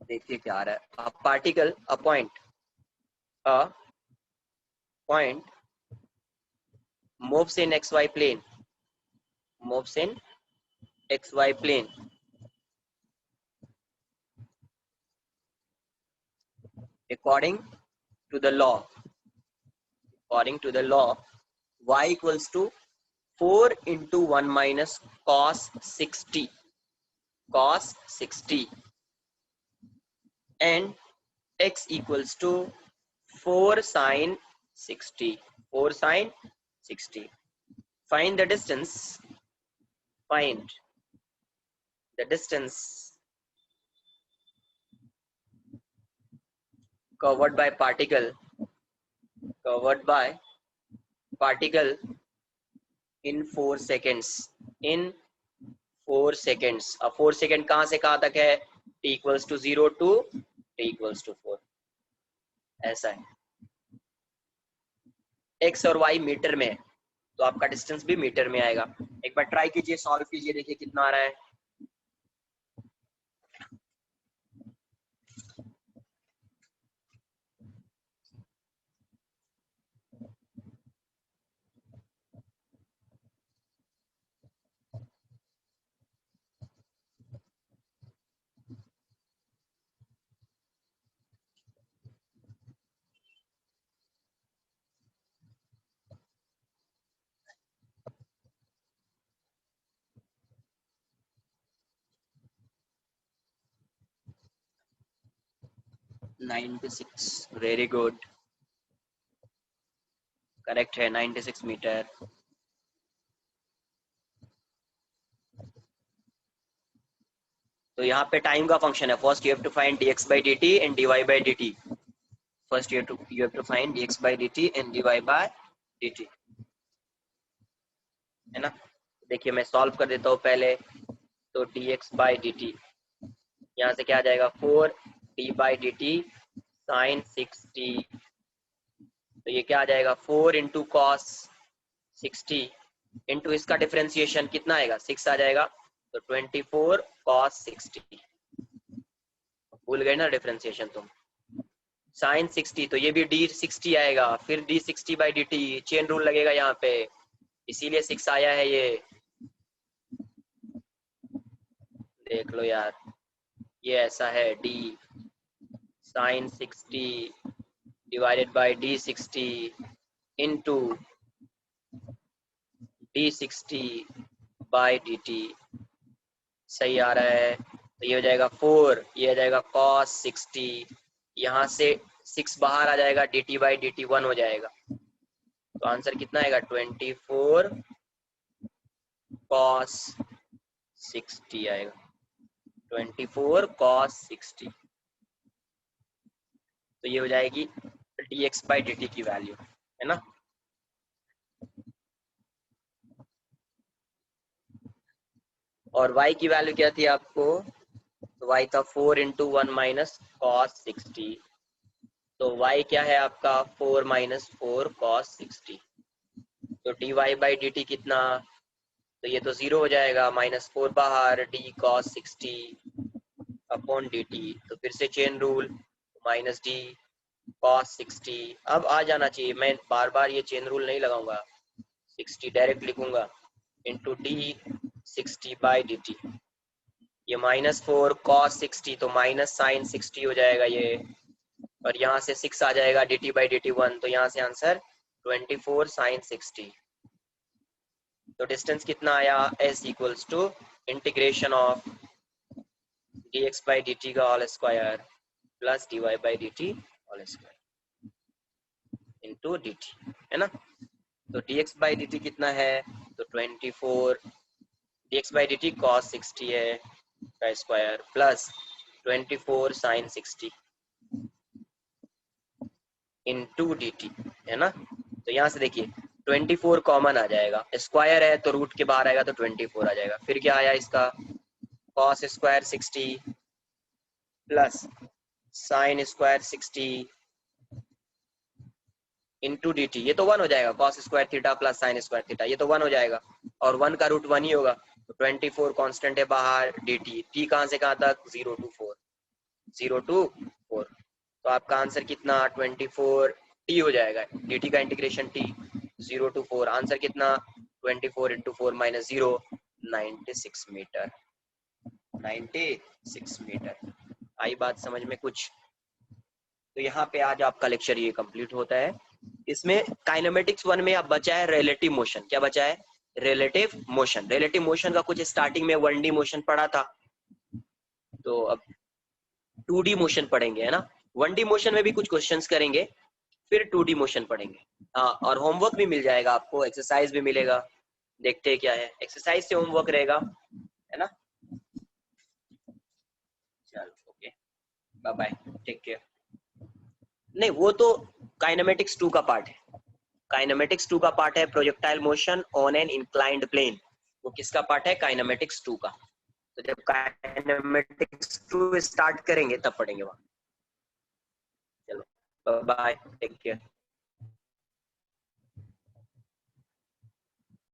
देखिए क्या आ रहा है। A particle a point moves in xy plane, moves in xy plane according to the law, y equals to 4 into 1 minus cos 60 and x equals to 4 sin 60, find the distance covered by particle in 4 seconds, अब 4 second कहां से कहां तक है, t equals to 0 to t equals to 4, ऐसा है। x और y metre में, तो आपका डिस्टेंस भी मीटर में आएगा। एक बार ट्राई कीजिए, सॉल्व कीजिए, देखिए कितना आ रहा है। वेरी गुड, करेक्ट है, 96 मीटर। तो यहाँ पे टाइम का फंक्शन है, first you have to find dx by dt and dy by dt, first you have to find dx by dt and dy by dt, है ना। देखिए मैं सॉल्व कर देता हूँ पहले, तो dx by dt यहाँ से क्या आ जाएगा, 4 d by dt sin 60, तो ये क्या आ जाएगा, 4 इंटू कॉस 60 इंटू इसका डिफरेंशिएशन कितना आएगा, 6 आ जाएगा, तो 24 cos 60, भूल गए ना डिफरेंशिएशन तुम, साइन 60, तो ये भी d60 आएगा, फिर d60 by dt, chain rule लगेगा यहाँ पे, इसीलिए 6 आया है ये, देख लो यार, ये ऐसा है d sine 60 divided by d60 into d60 by dt, सही आ रहा है। तो ये हो जाएगा 4, ये हो जाएगा cos 60, यहाँ से 6 बाहर आ जाएगा, dt बाई dt 1 हो जाएगा, तो आंसर कितना आएगा, 24 cos 60 आएगा, 24 cos 60, तो ये हो जाएगी dx बाई dt की वैल्यू, है ना। और y की वैल्यू क्या थी आपको, तो y था 4 इंटू 1 माइनस cos 60, तो y क्या है आपका 4 माइनस 4 cos 60। तो dy बाई डी टी कितना, तो ये तो 0 हो जाएगा, -4 बाहर, d cos 60 upon D T. तो फिर से chain rule, minus D cos 60। अब आ जाना चाहिए, मैं बार बार ये चेन रूल नहीं लगाऊंगा, 60 डायरेक्ट लिखूंगा into D 60 by D T. ये -4 cos 60 तो माइनस साइन 60 हो जाएगा ये, और यहाँ से 6 आ जाएगा dt बाई डी टी 1, तो यहाँ से आंसर 24 साइन 60। तो डिस्टेंस कितना आया, s equals to integration of dx by D t का whole square plus dy by D t whole square into D T, है ना। तो dx बाई डी टी कितना है, तो 24 dx by D T cos 60 है का square plus 24 sine 60 into D T, है ना। तो यहाँ से देखिए 24 कॉमन आ जाएगा, स्क्वायर है तो रूट के बाहर आएगा तो 24 आ जाएगा। फिर क्या आया इसका, cos square 60 plus sine square 60 into D T, ये तो 1 हो जाएगा, cos square theta plus sign square theta, ये तो 1 हो जाएगा, और 1 का रूट 1 ही होगा। तो 24 कांस्टेंट है बाहर, डी टी, टी कहाँ से कहाँ तक, 0 to 4, 0 to 4। तो आपका आंसर कितना 24 टी हो जाएगा, डी टी का इंटीग्रेशन टी 0 to 4, आंसर कितना 24 इंटू 4 माइनस 0, 96 मीटर, 96 मीटर। आई बात समझ में कुछ। तो यहाँ पे आज आपका लेक्चर ये कंप्लीट होता है। इसमें काइनेमेटिक्स 1 में अब बचा है रिलेटिव मोशन। क्या बचा है, रिलेटिव मोशन। रिलेटिव मोशन का कुछ स्टार्टिंग में 1D मोशन पढ़ा था, तो अब 2D मोशन पढ़ेंगे, है ना। 1D मोशन में भी कुछ क्वेश्चंस करेंगे, फिर 2D मोशन पढ़ेंगे। हाँ, और होमवर्क भी मिल जाएगा आपको, एक्सरसाइज भी मिलेगा, देखते हैं क्या है। एक्सरसाइज से होमवर्क रहेगा, है ना। चलो okay, bye bye, take care. नहीं, वो तो काइनेमेटिक्स 2 का पार्ट है। काइनेमेटिक्स 2 का पार्ट है projectile motion on an inclined plane. वो किसका पार्ट है, काइनेमेटिक्स 2 का। तो जब काइनेमेटिक्स 2 स्टार्ट करेंगे तब पढ़ेंगे वहां। चलो बाय बाय, टेक केयर।